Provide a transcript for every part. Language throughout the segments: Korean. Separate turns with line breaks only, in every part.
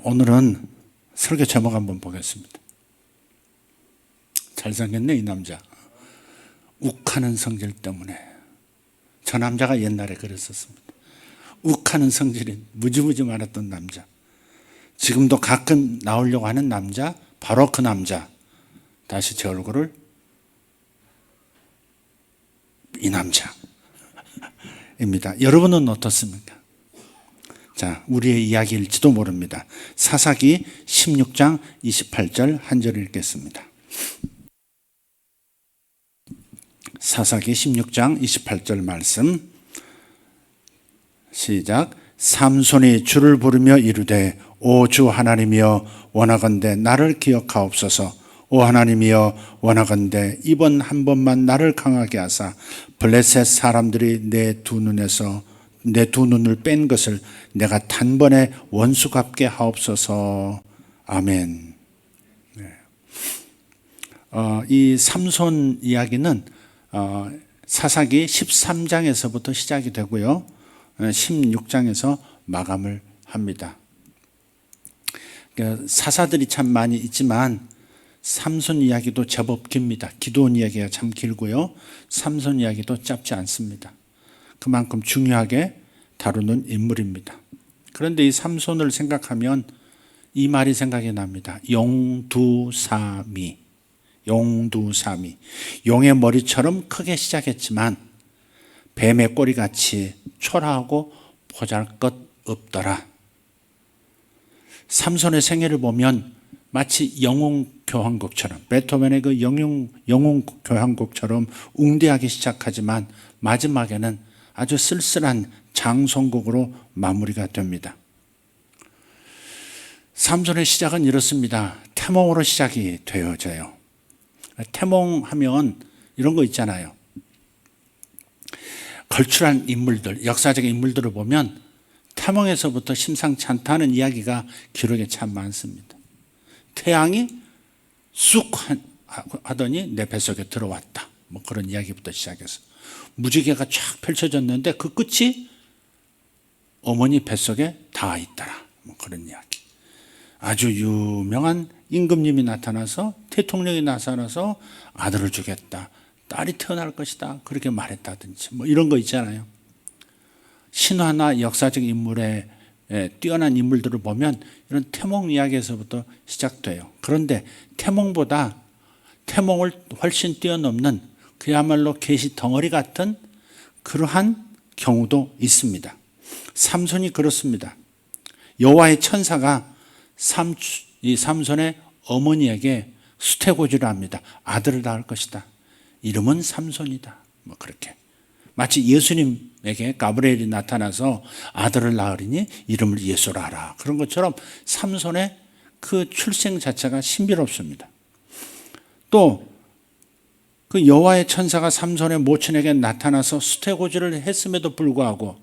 오늘은 설교 제목 한번 보겠습니다. 잘생겼네 이 남자. 욱하는 성질 때문에. 저 남자가 옛날에 그랬었습니다. 욱하는 성질이 무지무지 많았던 남자. 지금도 가끔 나오려고 하는 남자, 바로 그 남자. 다시 제 얼굴을 이 남자입니다. 여러분은 어떻습니까? 자, 우리의 이야기일지도 모릅니다. 사사기 16장 28절 한 절 읽겠습니다. 사사기 16장 28절 말씀 시작. 삼손이 주를 부르며 이르되 오 주 하나님이여 원하건대 나를 기억하옵소서. 오 하나님이여 원하건대 이번 한 번만 나를 강하게 하사 블레셋 사람들이 내 두 눈을 뺀 것을 내가 단번에 원수 갚게 하옵소서. 아멘. 네. 이 삼손 이야기는 사사기 13장에서부터 시작이 되고요. 16장에서 마감을 합니다. 사사들이 참 많이 있지만 삼손 이야기도 제법 깁니다. 기드온 이야기가 참 길고요. 삼손 이야기도 짧지 않습니다. 그만큼 중요하게 다루는 인물입니다. 그런데 이 삼손을 생각하면 이 말이 생각이 납니다. 용두사미. 용두사미. 용의 머리처럼 크게 시작했지만 뱀의 꼬리같이 초라하고 보잘것없더라. 삼손의 생애를 보면 마치 영웅교향곡처럼, 베토벤의 그 영웅교향곡처럼 웅대하게 시작하지만 마지막에는 아주 쓸쓸한 장송곡으로 마무리가 됩니다. 삼손의 시작은 이렇습니다. 태몽으로 시작이 되어져요. 태몽하면 이런 거 있잖아요. 걸출한 인물들, 역사적 인물들을 보면 태몽에서부터 심상치 않다는 이야기가 기록에 참 많습니다. 태양이 쑥 하더니 내 뱃속에 들어왔다. 뭐 그런 이야기부터 시작해서 무지개가 쫙 펼쳐졌는데 그 끝이 어머니 뱃속에 닿아 있더라. 뭐 그런 이야기. 아주 유명한 임금님이 나타나서 대통령이 나타나서 아들을 주겠다. 딸이 태어날 것이다. 그렇게 말했다든지 뭐 이런 거 있잖아요. 신화나 역사적 인물의 뛰어난 인물들을 보면 이런 태몽 이야기에서부터 시작돼요. 그런데 태몽보다 태몽을 훨씬 뛰어넘는 그야말로 계시 덩어리 같은 그러한 경우도 있습니다. 삼손이 그렇습니다. 여호와의 천사가 이 삼손의 어머니에게 수태고지를 합니다. 아들을 낳을 것이다. 이름은 삼손이다. 뭐 그렇게. 마치 예수님에게 가브리엘이 나타나서 아들을 낳으리니 이름을 예수라 하라. 그런 것처럼 삼손의 그 출생 자체가 신비롭습니다. 또 그 여호와의 천사가 삼손의 모친에게 나타나서 수태고지를 했음에도 불구하고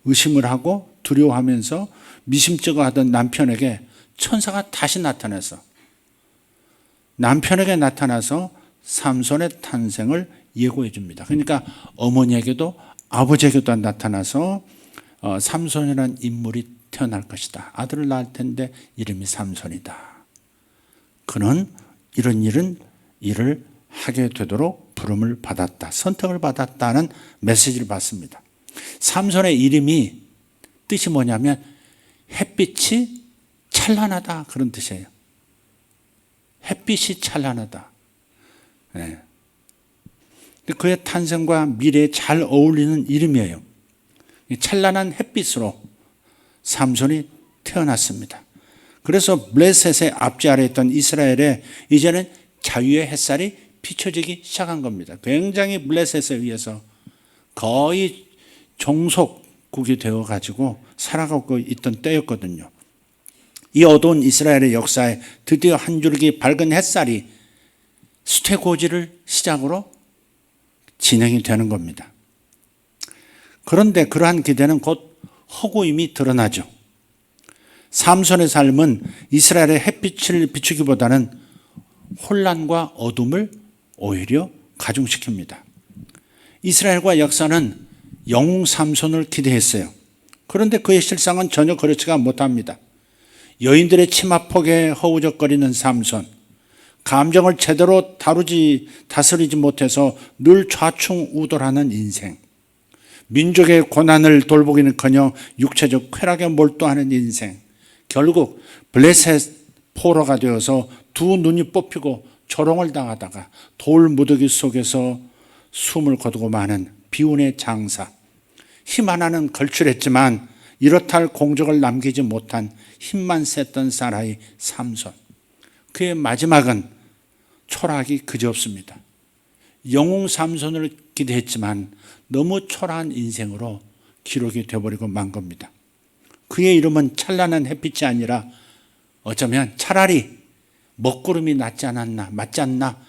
의심을 하고 두려워하면서 미심쩍어 하던 남편에게 천사가 다시 나타나서 삼손의 탄생을 예고해 줍니다. 그러니까 어머니에게도 아버지에게도 나타나서 삼손이라는 인물이 태어날 것이다. 아들을 낳을 텐데 이름이 삼손이다. 그는 이런 일을 하게 되도록 부름을 받았다. 선택을 받았다는 메시지를 받습니다. 삼손의 이름이 뜻이 뭐냐면 햇빛이 찬란하다 그런 뜻이에요. 햇빛이 찬란하다. 네. 그의 탄생과 미래에 잘 어울리는 이름이에요. 찬란한 햇빛으로 삼손이 태어났습니다. 그래서 블레셋의 앞지 아래 있던 이스라엘에 이제는 자유의 햇살이 비춰지기 시작한 겁니다. 굉장히 블레셋에 의해서 거의 종속국이 되어가지고 살아가고 있던 때였거든요. 이 어두운 이스라엘의 역사에 드디어 한 줄기 밝은 햇살이 수태고지를 시작으로 진행이 되는 겁니다. 그런데 그러한 기대는 곧 허구임이 드러나죠. 삼손의 삶은 이스라엘의 햇빛을 비추기보다는 혼란과 어둠을 오히려 가중시킵니다. 이스라엘과 역사는 영웅 삼손을 기대했어요. 그런데 그의 실상은 전혀 그렇지가 못합니다. 여인들의 치마폭에 허우적거리는 삼손, 감정을 제대로 다스리지 못해서 늘 좌충우돌하는 인생, 민족의 고난을 돌보기는커녕 육체적 쾌락에 몰두하는 인생, 결국 블레셋 포로가 되어서 두 눈이 뽑히고 조롱을 당하다가 돌무더기 속에서 숨을 거두고 마는 비운의 장사, 힘 하나는 걸출했지만 이렇다 할 공적을 남기지 못한 힘만 셌던 사라의 삼손, 그의 마지막은 초라하기 그지없습니다. 영웅 삼손을 기대했지만 너무 초라한 인생으로 기록이 되어버리고 만 겁니다. 그의 이름은 찬란한 햇빛이 아니라 어쩌면 차라리 먹구름이 맞지 않나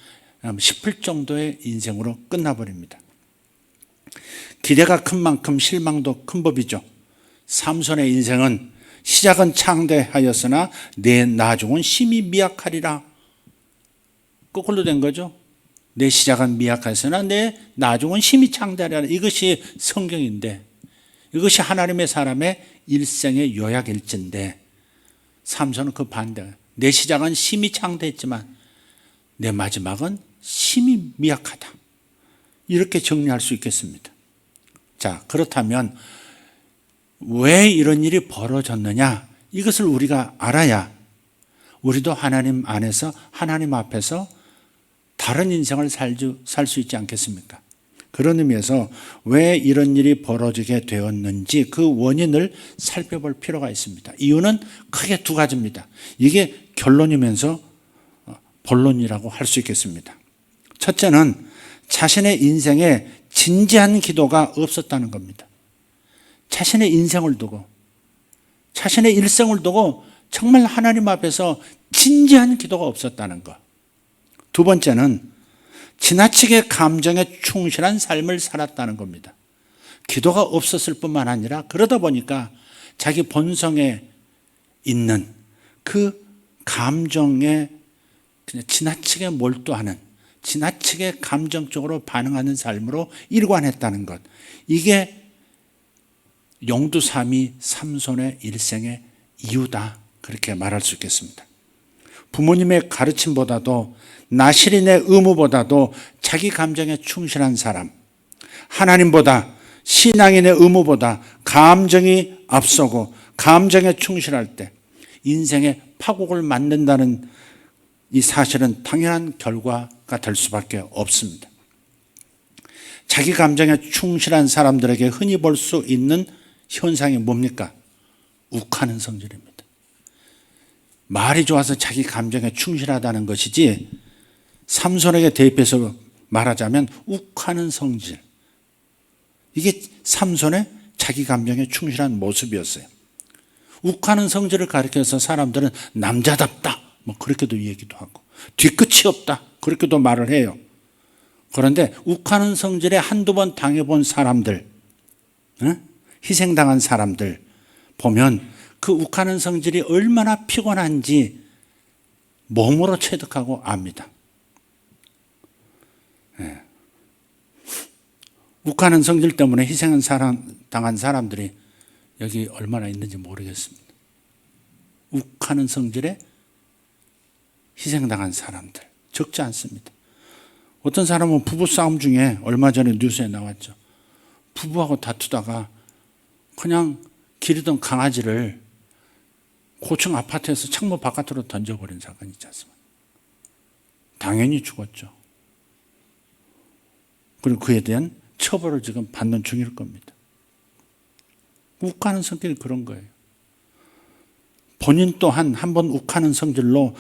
싶을 정도의 인생으로 끝나버립니다. 기대가 큰 만큼 실망도 큰 법이죠. 삼손의 인생은 시작은 창대하였으나 내 나중은 심히 미약하리라. 거꾸로 된 거죠. 내 시작은 미약하였으나 내 나중은 심히 창대하리라. 이것이 성경인데, 이것이 하나님의 사람의 일생의 요약일지인데, 삼손은 그 반대예요. 내 시작은 심히 창대했지만 내 마지막은 심히 미약하다. 이렇게 정리할 수 있겠습니다. 자, 그렇다면 왜 이런 일이 벌어졌느냐? 이것을 우리가 알아야 우리도 하나님 안에서, 하나님 앞에서 다른 인생을 살 수 있지 않겠습니까? 그런 의미에서 왜 이런 일이 벌어지게 되었는지 그 원인을 살펴볼 필요가 있습니다. 이유는 크게 두 가지입니다. 이게 결론이면서 본론이라고 할 수 있겠습니다. 첫째는 자신의 인생에 진지한 기도가 없었다는 겁니다. 자신의 인생을 두고, 자신의 일생을 두고 정말 하나님 앞에서 진지한 기도가 없었다는 것. 두 번째는 지나치게 감정에 충실한 삶을 살았다는 겁니다. 기도가 없었을 뿐만 아니라 그러다 보니까 자기 본성에 있는 그 감정에 그냥 지나치게 몰두하는, 지나치게 감정적으로 반응하는 삶으로 일관했다는 것. 이게 용두삼이 삼손의 일생의 이유다. 그렇게 말할 수 있겠습니다. 부모님의 가르침보다도 나시린의 의무보다도 자기 감정에 충실한 사람, 하나님보다 신앙인의 의무보다 감정이 앞서고 감정에 충실할 때 인생의 파국을 만든다는 이 사실은 당연한 결과가 될 수밖에 없습니다. 자기 감정에 충실한 사람들에게 흔히 볼 수 있는 현상이 뭡니까? 욱하는 성질입니다. 말이 좋아서 자기 감정에 충실하다는 것이지, 삼손에게 대입해서 말하자면 욱하는 성질, 이게 삼손의 자기 감정에 충실한 모습이었어요. 욱하는 성질을 가리켜서 사람들은 남자답다 뭐 그렇게도 얘기도 하고, 뒤끝이 없다 그렇게도 말을 해요. 그런데 욱하는 성질에 한두 번 당해본 사람들, 희생당한 사람들 보면 그 욱하는 성질이 얼마나 피곤한지 몸으로 체득하고 압니다. 욱하는 성질 때문에 당한 사람들이 여기 얼마나 있는지 모르겠습니다. 욱하는 성질에 희생당한 사람들 적지 않습니다. 어떤 사람은 부부싸움 중에 얼마 전에 뉴스에 나왔죠. 부부하고 다투다가 그냥 기르던 강아지를 고층 아파트에서 창문 바깥으로 던져버린 사건이 있지 않습니까? 당연히 죽었죠. 그리고 그에 대한 처벌을 지금 받는 중일 겁니다. 욱하는 성질이 그런 거예요. 본인 또한 한번 욱하는 성질로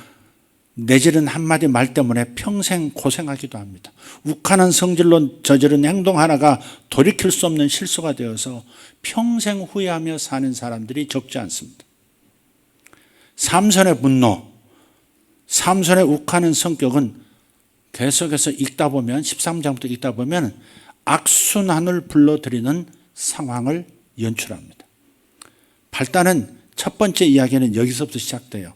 내지른 한마디 말 때문에 평생 고생하기도 합니다. 욱하는 성질로 저지른 행동 하나가 돌이킬 수 없는 실수가 되어서 평생 후회하며 사는 사람들이 적지 않습니다. 삼손의 분노, 삼손의 욱하는 성격은 계속해서 읽다 보면, 13장부터 읽다 보면 악순환을 불러들이는 상황을 연출합니다. 발단은 첫 번째 이야기는 여기서부터 시작돼요.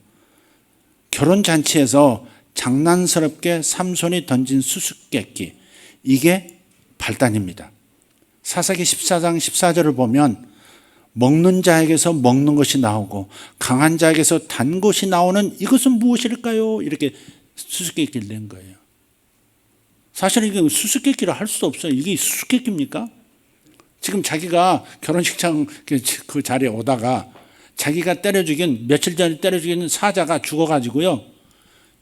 결혼잔치에서 장난스럽게 삼손이 던진 수수께끼, 이게 발단입니다. 사사기 14장 14절을 보면 먹는 자에게서 먹는 것이 나오고 강한 자에게서 단 것이 나오는 이것은 무엇일까요? 이렇게 수수께끼를 낸 거예요. 사실 이게 수수께끼를 할 수 없어요. 이게 수수께끼입니까? 지금 자기가 결혼식장 그 자리에 오다가 자기가 때려 죽인, 며칠 전에 때려 죽인 사자가 죽어가지고요,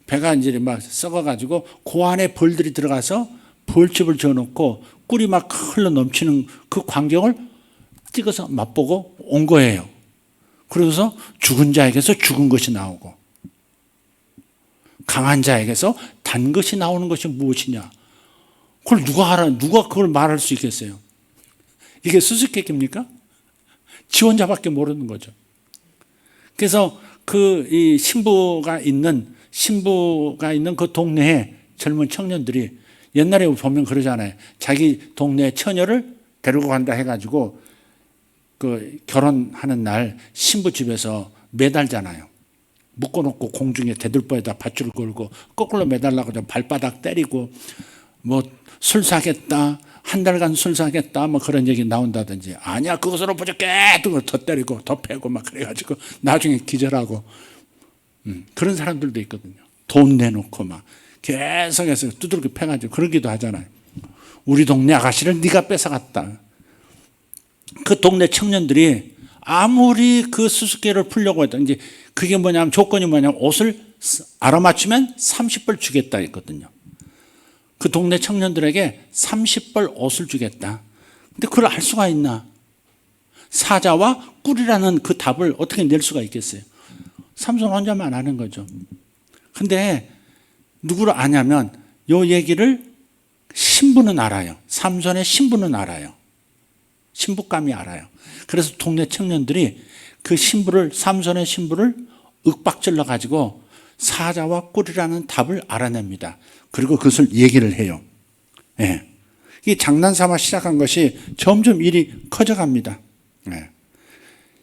배가 이제 막 썩어가지고 그 안에 벌들이 들어가서 벌집을 지어놓고 꿀이 막 흘러 넘치는 그 광경을 찍어서 맛보고 온 거예요. 그러고서 죽은 자에게서 죽은 것이 나오고 강한 자에게서 단 것이 나오는 것이 무엇이냐? 그걸 누가 그걸 말할 수 있겠어요? 이게 수수께끼입니까? 지원자밖에 모르는 거죠. 그래서 이 신부가 있는 그 동네에 젊은 청년들이 옛날에 보면 그러잖아요. 자기 동네 처녀를 데리고 간다 해가지고 그 결혼하는 날 신부 집에서 매달잖아요. 묶어놓고 공중에 대들보에다 밧줄을 걸고 거꾸로 매달라고 발바닥 때리고 뭐 술 사겠다, 한 달간 술 사겠다, 뭐 그런 얘기 나온다든지, 아니야 그것으로 부족해, 더 때리고 더 패고 막 그래가지고 나중에 기절하고, 그런 사람들도 있거든요. 돈 내놓고 막 계속해서 두들겨 패가지고 그러기도 하잖아요. 우리 동네 아가씨를 네가 뺏어갔다. 그 동네 청년들이 아무리 그 수수께를 풀려고 했다, 이제 그게 뭐냐면 조건이 뭐냐면 옷을 알아맞추면 30벌 주겠다 했거든요. 그 동네 청년들에게 30벌 옷을 주겠다. 근데 그걸 알 수가 있나? 사자와 꿀이라는 그 답을 어떻게 낼 수가 있겠어요? 삼손 혼자만 아는 거죠. 근데 누구를 아냐면 요 얘기를 신부는 알아요. 삼손의 신부는 알아요. 신부감이 알아요. 그래서 동네 청년들이 그 삼손의 신부를 윽박질러 가지고 사자와 꿀이라는 답을 알아냅니다. 그리고 그것을 얘기를 해요. 예. 이 장난삼아 시작한 것이 점점 일이 커져갑니다. 예.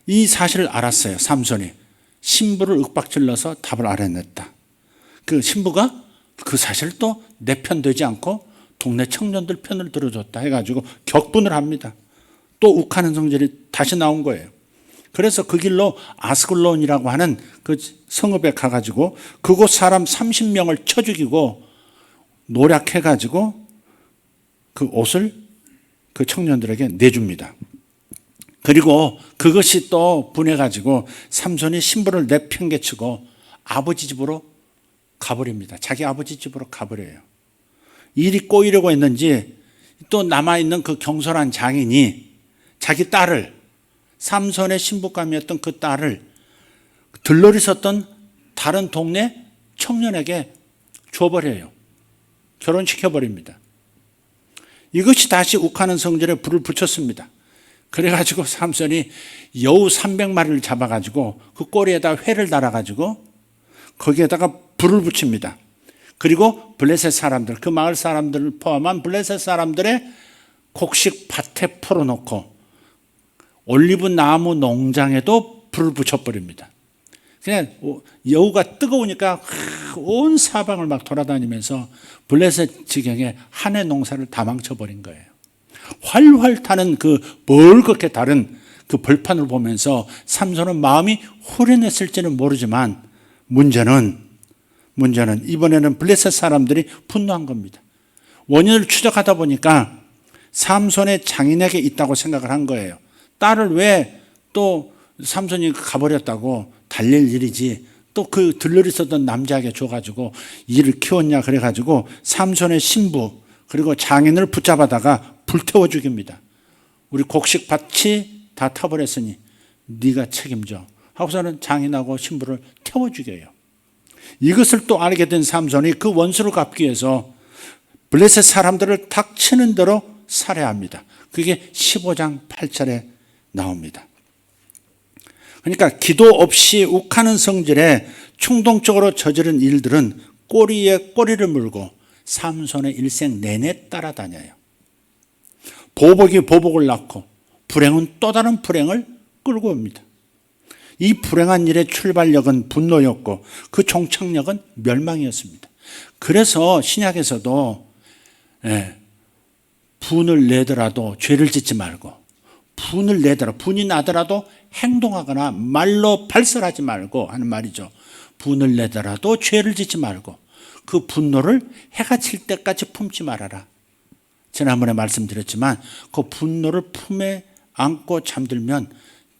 이 사실을 알았어요. 삼손이 신부를 윽박질러서 답을 알아냈다. 그 신부가 그 사실을 또 내 편 되지 않고 동네 청년들 편을 들어줬다 해가지고 격분을 합니다. 또 욱하는 성질이 다시 나온 거예요. 그래서 그 길로 아스글론이라고 하는 그 성읍에 가가지고 그곳 사람 30명을 쳐 죽이고 노략해가지고 그 옷을 그 청년들에게 내줍니다. 그리고 그것이 또 분해가지고 삼손이 신부를 내팽개치고 아버지 집으로 가버립니다. 자기 아버지 집으로 가버려요. 일이 꼬이려고 했는지 또 남아있는 그 경솔한 장인이 자기 딸을, 삼손의 신부감이었던 그 딸을 들러리 섰던 다른 동네 청년에게 줘버려요. 결혼시켜버립니다. 이것이 다시 욱하는 성질에 불을 붙였습니다. 그래가지고 삼손이 여우 300마리를 잡아가지고 그 꼬리에다 회를 달아가지고 거기에다가 불을 붙입니다. 그리고 블레셋 사람들, 그 마을 사람들을 포함한 블레셋 사람들의 곡식 밭에 풀어놓고 올리브 나무 농장에도 불을 붙여버립니다. 그냥 여우가 뜨거우니까 온 사방을 막 돌아다니면서 블레셋 지경에 한 해 농사를 다 망쳐버린 거예요. 활활 타는 그 벌겋게 다른 그 벌판을 보면서 삼손은 마음이 후련했을지는 모르지만 문제는 이번에는 블레셋 사람들이 분노한 겁니다. 원인을 추적하다 보니까 삼손의 장인에게 있다고 생각을 한 거예요. 딸을 왜 또 삼손이 가버렸다고 달랠 일이지 또 그 들러리 서던 남자에게 줘가지고 일을 키웠냐 그래가지고 삼손의 신부 그리고 장인을 붙잡아다가 불태워 죽입니다. 우리 곡식밭이 다 타버렸으니 네가 책임져 하고서는 장인하고 신부를 태워 죽여요. 이것을 또 알게 된 삼손이 그 원수를 갚기 위해서 블레셋 사람들을 닥치는 대로 살해합니다. 그게 15장 8절에 나옵니다. 그러니까 기도 없이 욱하는 성질에 충동적으로 저지른 일들은 꼬리에 꼬리를 물고 삼손의 일생 내내 따라다녀요. 보복이 보복을 낳고 불행은 또 다른 불행을 끌고 옵니다. 이 불행한 일의 출발력은 분노였고 그 종착역은 멸망이었습니다. 그래서 신약에서도 분을 내더라도 죄를 짓지 말고 분을 내더라. 분이 나더라도 행동하거나 말로 발설하지 말고 하는 말이죠. 분을 내더라도 죄를 짓지 말고 그 분노를 해가 칠 때까지 품지 말아라. 지난번에 말씀드렸지만 그 분노를 품에 안고 잠들면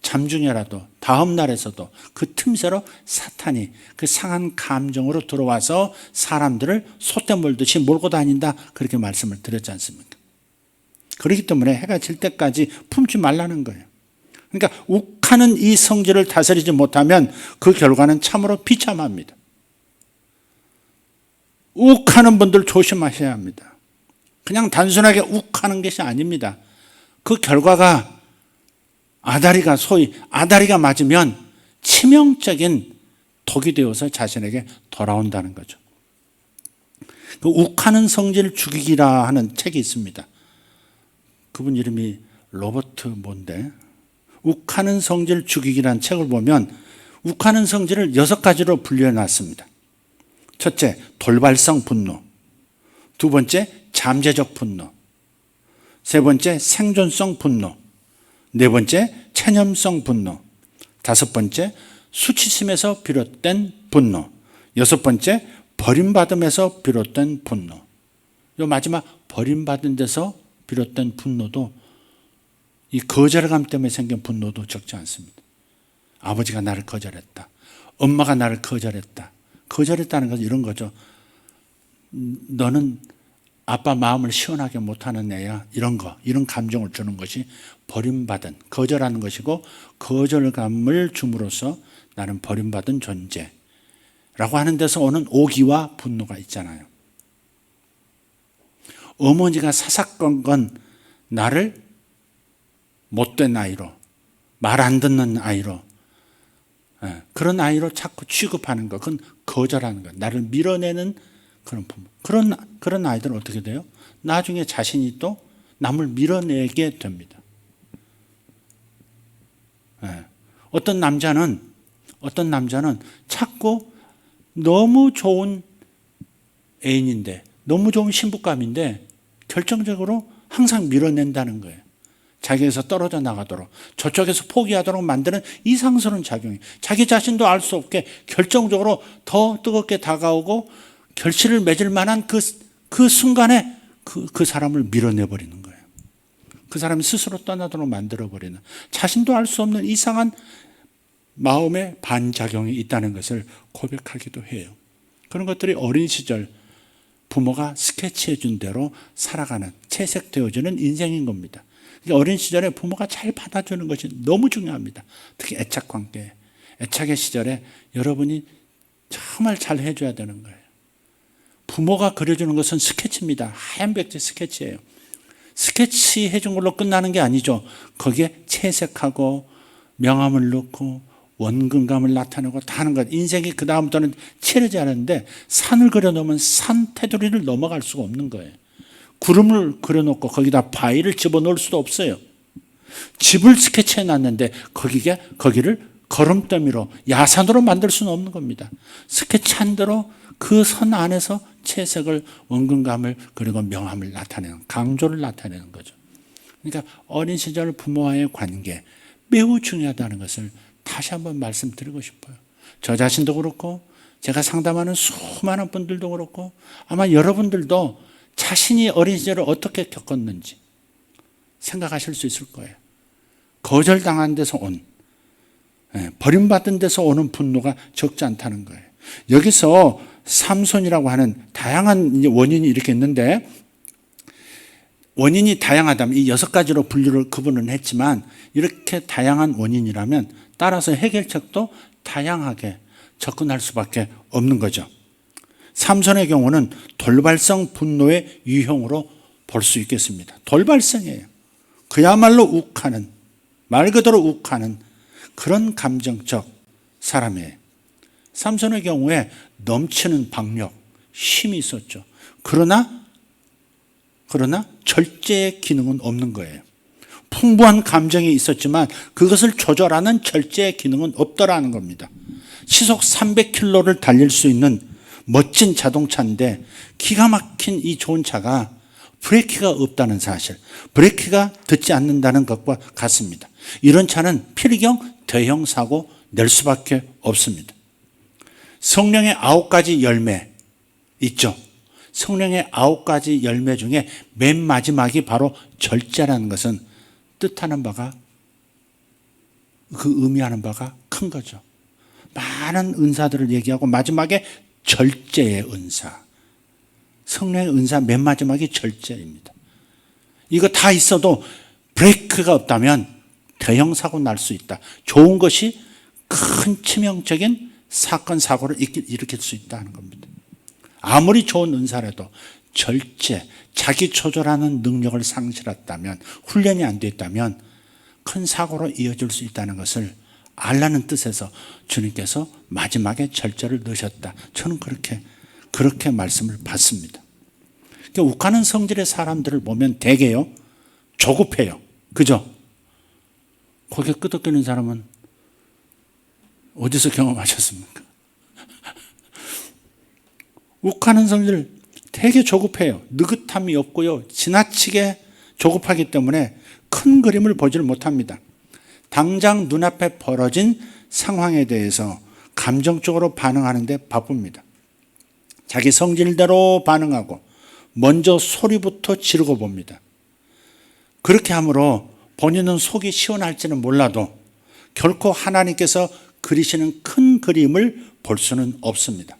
잠중에라도 다음 날에서도 그 틈새로 사탄이 그 상한 감정으로 들어와서 사람들을 소떼 몰듯이 몰고 다닌다. 그렇게 말씀을 드렸지 않습니까? 그렇기 때문에 해가 질 때까지 품지 말라는 거예요. 그러니까 욱하는 이 성질을 다스리지 못하면 그 결과는 참으로 비참합니다. 욱하는 분들 조심하셔야 합니다. 그냥 단순하게 욱하는 것이 아닙니다. 그 결과가 소위 아다리가 맞으면 치명적인 독이 되어서 자신에게 돌아온다는 거죠. 그 욱하는 성질을 죽이기라 하는 책이 있습니다. 그분 이름이 로버트 뭔데? 욱하는 성질 죽이기라는 책을 보면 욱하는 성질을 6가지로 분류해놨습니다. 첫째, 돌발성 분노. 두 번째, 잠재적 분노. 세 번째, 생존성 분노. 네 번째, 체념성 분노. 다섯 번째, 수치심에서 비롯된 분노. 여섯 번째, 버림받음에서 비롯된 분노. 요 마지막 버림받은 데서 비롯된 분노도 이 거절감 때문에 생긴 분노도 적지 않습니다. 아버지가 나를 거절했다. 엄마가 나를 거절했다. 거절했다는 것은 이런 거죠. 너는 아빠 마음을 시원하게 못하는 애야. 이런 거, 이런 감정을 주는 것이 버림받은, 거절하는 것이고 거절감을 줌으로써 나는 버림받은 존재라고 하는 데서 오는 오기와 분노가 있잖아요. 어머니가 사사건건 나를 못된 아이로, 말 안 듣는 아이로, 그런 아이로 자꾸 취급하는 것, 그건 거절하는 것, 나를 밀어내는 그런 부모. 그런 아이들은 어떻게 돼요? 나중에 자신이 또 남을 밀어내게 됩니다. 어떤 남자는 자꾸 너무 좋은 애인인데, 너무 좋은 신부감인데 결정적으로 항상 밀어낸다는 거예요. 자기에서 떨어져 나가도록, 저쪽에서 포기하도록 만드는 이상스러운 작용이, 자기 자신도 알 수 없게 결정적으로 더 뜨겁게 다가오고 결실을 맺을 만한 그 순간에 그 사람을 밀어내버리는 거예요. 그 사람이 스스로 떠나도록 만들어버리는, 자신도 알 수 없는 이상한 마음의 반작용이 있다는 것을 고백하기도 해요. 그런 것들이 어린 시절 부모가 스케치해 준 대로 살아가는, 채색되어지는 인생인 겁니다. 어린 시절에 부모가 잘 받아주는 것이 너무 중요합니다. 특히 애착관계, 애착의 시절에 여러분이 정말 잘 해줘야 되는 거예요. 부모가 그려주는 것은 스케치입니다. 하얀 백지 스케치예요. 스케치 해준 걸로 끝나는 게 아니죠. 거기에 채색하고 명암을 넣고 원근감을 나타내고 다 하는 것. 인생이 그 다음부터는 치르지 않았는데 산을 그려놓으면 산 테두리를 넘어갈 수가 없는 거예요. 구름을 그려놓고 거기다 바위를 집어넣을 수도 없어요. 집을 스케치해 놨는데 거기를 걸음더미로 야산으로 만들 수는 없는 겁니다. 스케치한 대로 그 선 안에서 채색을, 원근감을, 그리고 명암을 나타내는, 강조를 나타내는 거죠. 그러니까 어린 시절 부모와의 관계 매우 중요하다는 것을 다시 한번 말씀드리고 싶어요. 저 자신도 그렇고 제가 상담하는 수많은 분들도 그렇고 아마 여러분들도 자신이 어린 시절을 어떻게 겪었는지 생각하실 수 있을 거예요. 거절당한 데서 온, 버림받은 데서 오는 분노가 적지 않다는 거예요. 여기서 삼손이라고 하는 다양한 원인이 이렇게 있는데, 원인이 다양하다면 이 6가지로 분류를 그분은 했지만 이렇게 다양한 원인이라면 따라서 해결책도 다양하게 접근할 수밖에 없는 거죠. 삼손의 경우는 돌발성 분노의 유형으로 볼 수 있겠습니다. 돌발성이에요. 그야말로 욱하는, 말 그대로 욱하는 그런 감정적 사람이에요. 삼손의 경우에 넘치는 박력, 힘이 있었죠. 그러나 절제의 기능은 없는 거예요. 풍부한 감정이 있었지만 그것을 조절하는 절제의 기능은 없더라는 겁니다. 시속 300km를 달릴 수 있는 멋진 자동차인데 기가 막힌 이 좋은 차가 브레이크가 없다는 사실, 브레이크가 듣지 않는다는 것과 같습니다. 이런 차는 필경 대형 사고 낼 수밖에 없습니다. 성령의 9가지 열매 있죠. 성령의 9가지 열매 중에 맨 마지막이 바로 절제라는 것은 뜻하는 바가, 그 의미하는 바가 큰 거죠. 많은 은사들을 얘기하고 마지막에 절제의 은사, 성령의 은사 맨 마지막이 절제입니다. 이거 다 있어도 브레이크가 없다면 대형 사고 날 수 있다. 좋은 것이 큰 치명적인 사건 사고를 일으킬 수 있다는 겁니다. 아무리 좋은 은사라도 절제, 자기 조절하는 능력을 상실했다면, 훈련이 안 됐다면 큰 사고로 이어질 수 있다는 것을 알라는 뜻에서 주님께서 마지막에 절제를 넣으셨다. 저는 그렇게 말씀을 받습니다. 그러니까 욱하는 성질의 사람들을 보면 대개요, 조급해요. 그죠? 고개 끄덕이는 사람은 어디서 경험하셨습니까? 욱하는 성질 되게 조급해요. 느긋함이 없고요. 지나치게 조급하기 때문에 큰 그림을 보지를 못합니다. 당장 눈앞에 벌어진 상황에 대해서 감정적으로 반응하는데 바쁩니다. 자기 성질대로 반응하고 먼저 소리부터 지르고 봅니다. 그렇게 함으로 본인은 속이 시원할지는 몰라도 결코 하나님께서 그리시는 큰 그림을 볼 수는 없습니다.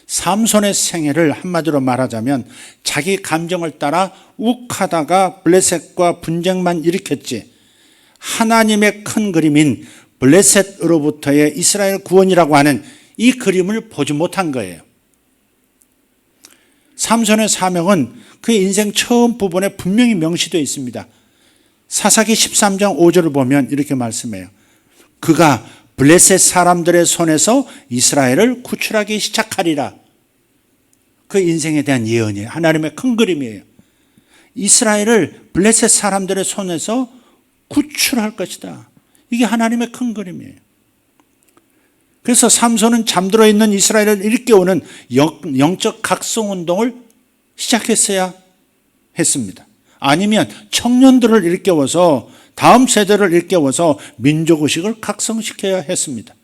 삼손의 생애를 한마디로 말하자면 자기 감정을 따라 욱하다가 블레셋과 분쟁만 일으켰지, 하나님의 큰 그림인 블레셋으로부터의 이스라엘 구원이라고 하는 이 그림을 보지 못한 거예요. 삼손의 사명은 그의 인생 처음 부분에 분명히 명시되어 있습니다. 사사기 13장 5절을 보면 이렇게 말씀해요. 그가 블레셋 사람들의 손에서 이스라엘을 구출하기 시작하리라. 그 인생에 대한 예언이에요. 하나님의 큰 그림이에요. 이스라엘을 블레셋 사람들의 손에서 구출할 것이다. 이게 하나님의 큰 그림이에요. 그래서 삼손은 잠들어 있는 이스라엘을 일깨우는 영적 각성운동을 시작했어야 했습니다. 아니면 청년들을 일깨워서, 다음 세대를 일깨워서 민족의식을 각성시켜야 했습니다.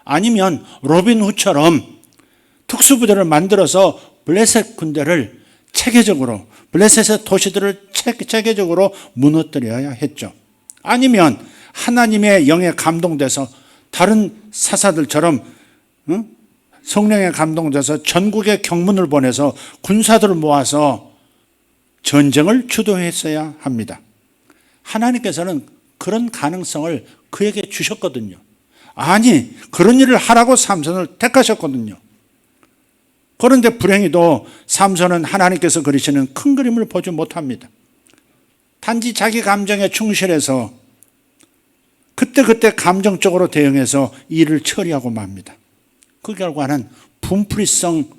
아니면 로빈 후처럼 특수부대를 만들어서 블레셋 군대를 체계적으로, 블레셋의 도시들을 체계적으로 무너뜨려야 했죠. 아니면 하나님의 영에 감동돼서 다른 사사들처럼 성령에 감동돼서 전국에 경문을 보내서 군사들을 모아서 전쟁을 주도했어야 합니다. 하나님께서는 그런 가능성을 그에게 주셨거든요. 아니, 그런 일을 하라고 삼손을 택하셨거든요. 그런데 불행히도 삼손은 하나님께서 그리시는 큰 그림을 보지 못합니다. 단지 자기 감정에 충실해서 그때 감정적으로 대응해서 일을 처리하고 맙니다. 그 결과는 분풀이성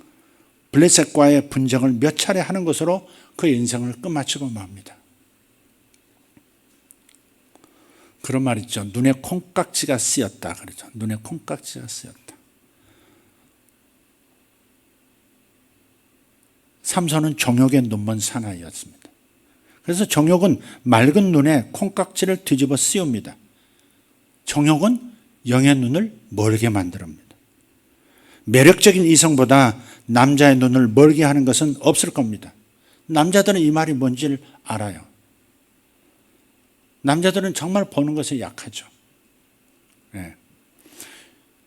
블레셋과의 분쟁을 몇 차례 하는 것으로 그의 인생을 끝마치고 맙니다. 그런 말 있죠. 눈에 콩깍지가 쓰였다. 그러죠. 눈에 콩깍지가 쓰였다. 삼손은 정욕에 눈먼 사나이였습니다. 그래서 정욕은 맑은 눈에 콩깍지를 뒤집어 씌웁니다. 정욕은 영의 눈을 멀게 만듭니다. 매력적인 이성보다 남자의 눈을 멀게 하는 것은 없을 겁니다. 남자들은 이 말이 뭔지를 알아요. 남자들은 정말 보는 것에 약하죠. 네.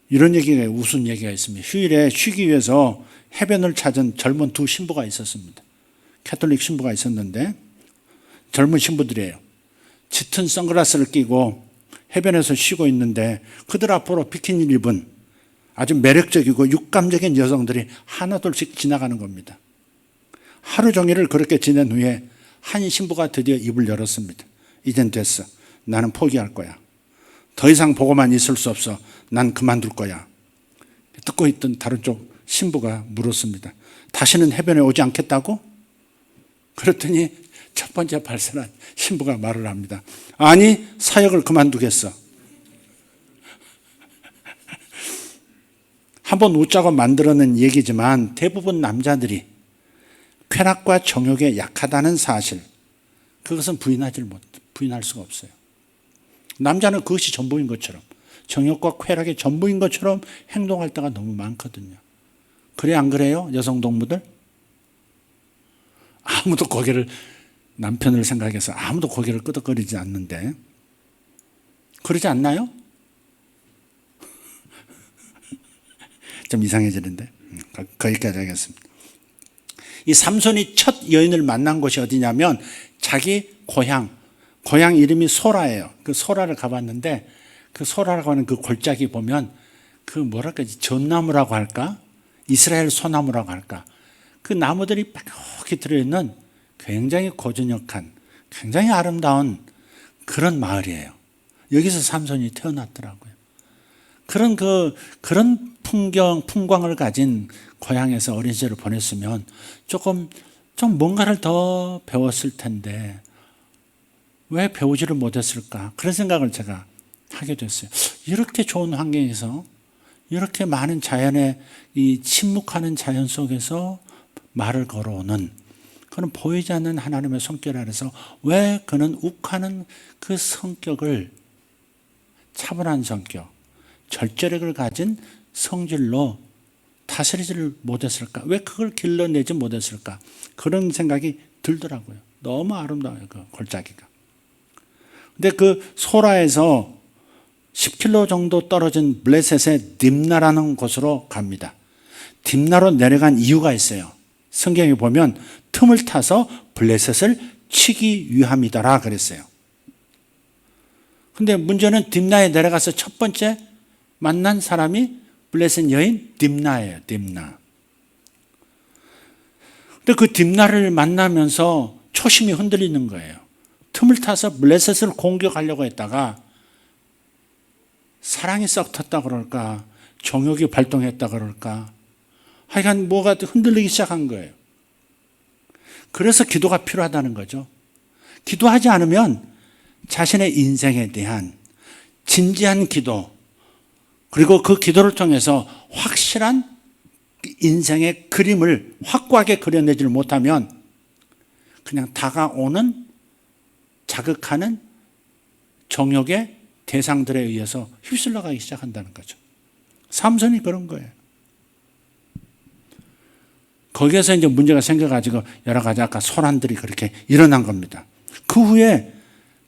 이런 얘기가, 웃은 얘기가 있습니다. 휴일에 쉬기 위해서 해변을 찾은 젊은 두 신부가 있었습니다. 캐톨릭 신부가 있었는데 젊은 신부들이에요. 짙은 선글라스를 끼고 해변에서 쉬고 있는데 그들 앞으로 비키니를 입은 아주 매력적이고 육감적인 여성들이 하나둘씩 지나가는 겁니다. 하루 종일을 그렇게 지낸 후에 한 신부가 드디어 입을 열었습니다. 이젠 됐어. 나는 포기할 거야. 더 이상 보고만 있을 수 없어. 난 그만둘 거야. 듣고 있던 다른 쪽 신부가 물었습니다. 다시는 해변에 오지 않겠다고? 그랬더니 첫 번째 발설한 신부가 말을 합니다. 아니, 사역을 그만두겠어. 한번 웃자고 만들어낸 얘기지만 대부분 남자들이 쾌락과 정욕에 약하다는 사실, 그것은 부인할 수가 없어요. 남자는 그것이 전부인 것처럼, 정욕과 쾌락이 전부인 것처럼 행동할 때가 너무 많거든요. 그래 안 그래요? 여성 동무들? 아무도 고개를, 남편을 생각해서 아무도 고개를 끄덕거리지 않는데 그러지 않나요? 좀 이상해지는데 거기까지 하겠습니다. 이 삼손이 첫 여인을 만난 곳이 어디냐면 자기 고향 이름이 소라예요. 그 소라를 가봤는데 그 소라라고 하는 그 골짜기 보면 그 뭐랄까 전나무라고 할까? 이스라엘 소나무라고 할까? 그 나무들이 빽빽히 들어있는 굉장히 고즈넉한 굉장히 아름다운 그런 마을이에요. 여기서 삼손이 태어났더라고요. 그런 풍광을 가진 고향에서 어린 시절을 보냈으면 좀 뭔가를 더 배웠을 텐데 왜 배우지를 못했을까? 그런 생각을 제가 하게 됐어요. 이렇게 좋은 환경에서 이렇게 많은 자연의 이 침묵하는 자연 속에서 말을 걸어오는 그는 보이지 않는 하나님의 손길 아래서 왜 그는 욱하는 그 성격을 차분한 성격, 절제력을 가진 성질로 다스리지를 못했을까? 왜 그걸 길러내지 못했을까? 그런 생각이 들더라고요. 너무 아름다워요, 그 골짜기가. 근데 그 소라에서 10km 정도 떨어진 블레셋의 딥나라는 곳으로 갑니다. 딥나로 내려간 이유가 있어요. 성경에 보면 틈을 타서 블레셋을 치기 위함이더라 그랬어요. 근데 문제는 딥나에 내려가서 첫 번째 만난 사람이 블레셋 여인 딥나예요. 딥나. 근데 그 딥나를 만나면서 초심이 흔들리는 거예요. 틈을 타서 블레셋을 공격하려고 했다가 사랑이 썩 텄다 그럴까, 정욕이 발동했다 그럴까, 하여간 뭐가 흔들리기 시작한 거예요. 그래서 기도가 필요하다는 거죠. 기도하지 않으면 자신의 인생에 대한 진지한 기도, 그리고 그 기도를 통해서 확실한 인생의 그림을 확고하게 그려내지 못하면 그냥 다가오는 자극하는 정욕의 대상들에 의해서 휩쓸려 가기 시작한다는 거죠. 삼손이 그런 거예요. 거기에서 이제 문제가 생겨가지고 여러 가지 아까 소란들이 그렇게 일어난 겁니다. 그 후에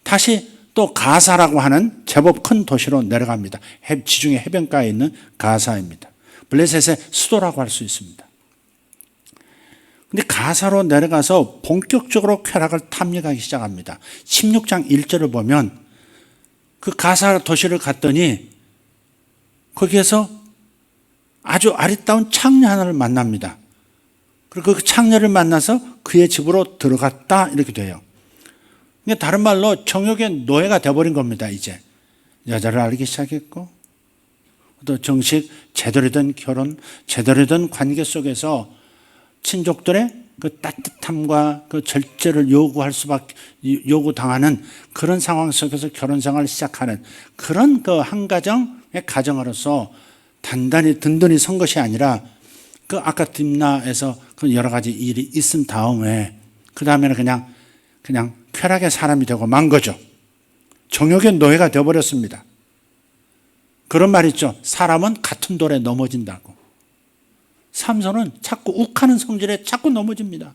다시 또 가사라고 하는 제법 큰 도시로 내려갑니다. 지중해 해변가에 있는 가사입니다. 블레셋의 수도라고 할 수 있습니다. 근데 가사로 내려가서 본격적으로 쾌락을 탐닉하기 시작합니다. 16장 1절을 보면 그 가사 도시를 갔더니 거기에서 아주 아리따운 창녀 하나를 만납니다. 그리고 그 창녀를 만나서 그의 집으로 들어갔다 이렇게 돼요. 그러니까 다른 말로 정욕의 노예가 되어버린 겁니다. 이제 여자를 알기 시작했고 또 정식 제대로 된 결혼, 제대로 된 관계 속에서 친족들의 그 따뜻함과 그 절제를 요구당하는 그런 상황 속에서 결혼 생활을 시작하는 그런 그 한 가정의 가정으로서 든든히 선 것이 아니라 그 아까 딥나에서 그 여러 가지 일이 있은 다음에 그 다음에는 그냥 쾌락의 사람이 되고 만 거죠. 정욕의 노예가 되어버렸습니다. 그런 말 있죠. 사람은 같은 돌에 넘어진다고. 삼손은 자꾸 욱하는 성질에 자꾸 넘어집니다.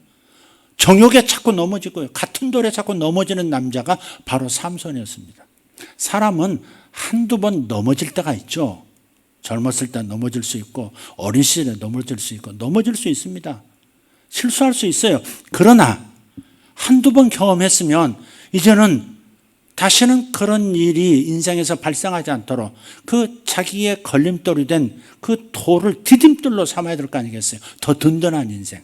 정욕에 자꾸 넘어지고요. 같은 돌에 자꾸 넘어지는 남자가 바로 삼손이었습니다. 사람은 한두 번 넘어질 때가 있죠. 젊었을 때 넘어질 수 있고 어린 시절에 넘어질 수 있고 넘어질 수 있습니다. 실수할 수 있어요. 그러나 한두 번 경험했으면 이제는 다시는 그런 일이 인생에서 발생하지 않도록 그 자기의 걸림돌이 된 그 돌을 디딤돌로 삼아야 될 거 아니겠어요? 더 든든한 인생,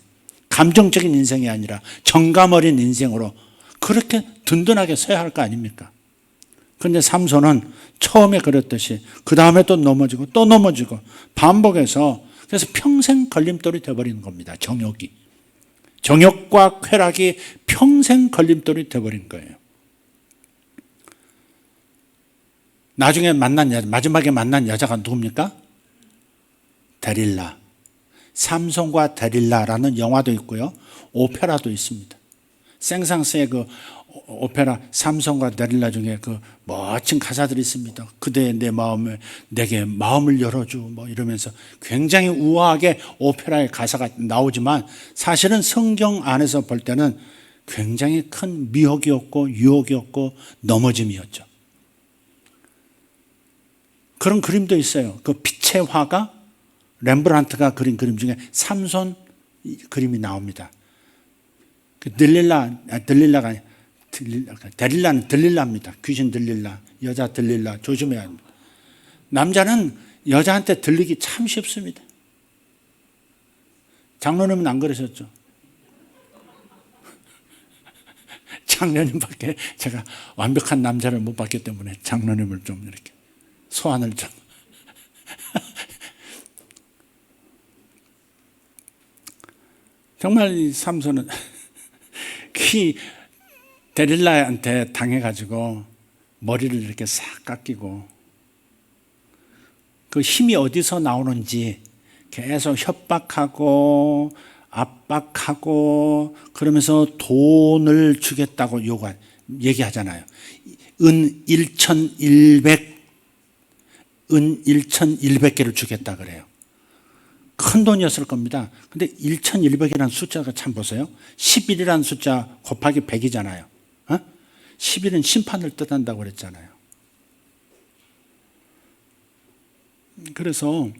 감정적인 인생이 아니라 정감 어린 인생으로 그렇게 든든하게 서야 할 거 아닙니까? 그런데 삼손은 처음에 그랬듯이 그 다음에 또 넘어지고 또 넘어지고 반복해서 그래서 평생 걸림돌이 되어버리는 겁니다. 정욕과 쾌락이 평생 걸림돌이 되어버린 거예요. 나중에 마지막에 만난 여자가 누굽니까? 데릴라. 삼손과 데릴라라는 영화도 있고요. 오페라도 있습니다. 생상스의 그 오페라 삼손과 데릴라 중에 그 멋진 가사들이 있습니다. 그대 내 마음에 내게 마음을 열어줘 뭐 이러면서 굉장히 우아하게 오페라의 가사가 나오지만 사실은 성경 안에서 볼 때는 굉장히 큰 미혹이었고 유혹이었고 넘어짐이었죠. 그런 그림도 있어요. 그 빛의 화가 렘브란트가 그린 그림 중에 삼손 그림이 나옵니다. 그 데릴라는 들릴라입니다. 귀신 들릴라, 여자 들릴라 조심해야 합니다. 남자는 여자한테 들리기 참 쉽습니다. 장로님은 안 그러셨죠? 장로님밖에 제가 완벽한 남자를 못 봤기 때문에 장로님을 좀 이렇게 소환을 좀. 정말 이 삼손은 그 데릴라한테 당해가지고 머리를 이렇게 싹 깎이고 그 힘이 어디서 나오는지 계속 협박하고 압박하고 그러면서 돈을 주겠다고 얘기하잖아요. 은 1,100개를 주겠다 그래요. 큰 돈이었을 겁니다. 근데 1,100이라는 숫자가 참 보세요. 11이라는 숫자 곱하기 100이잖아요. 11은 심판을 뜻한다고 그랬잖아요. 그래서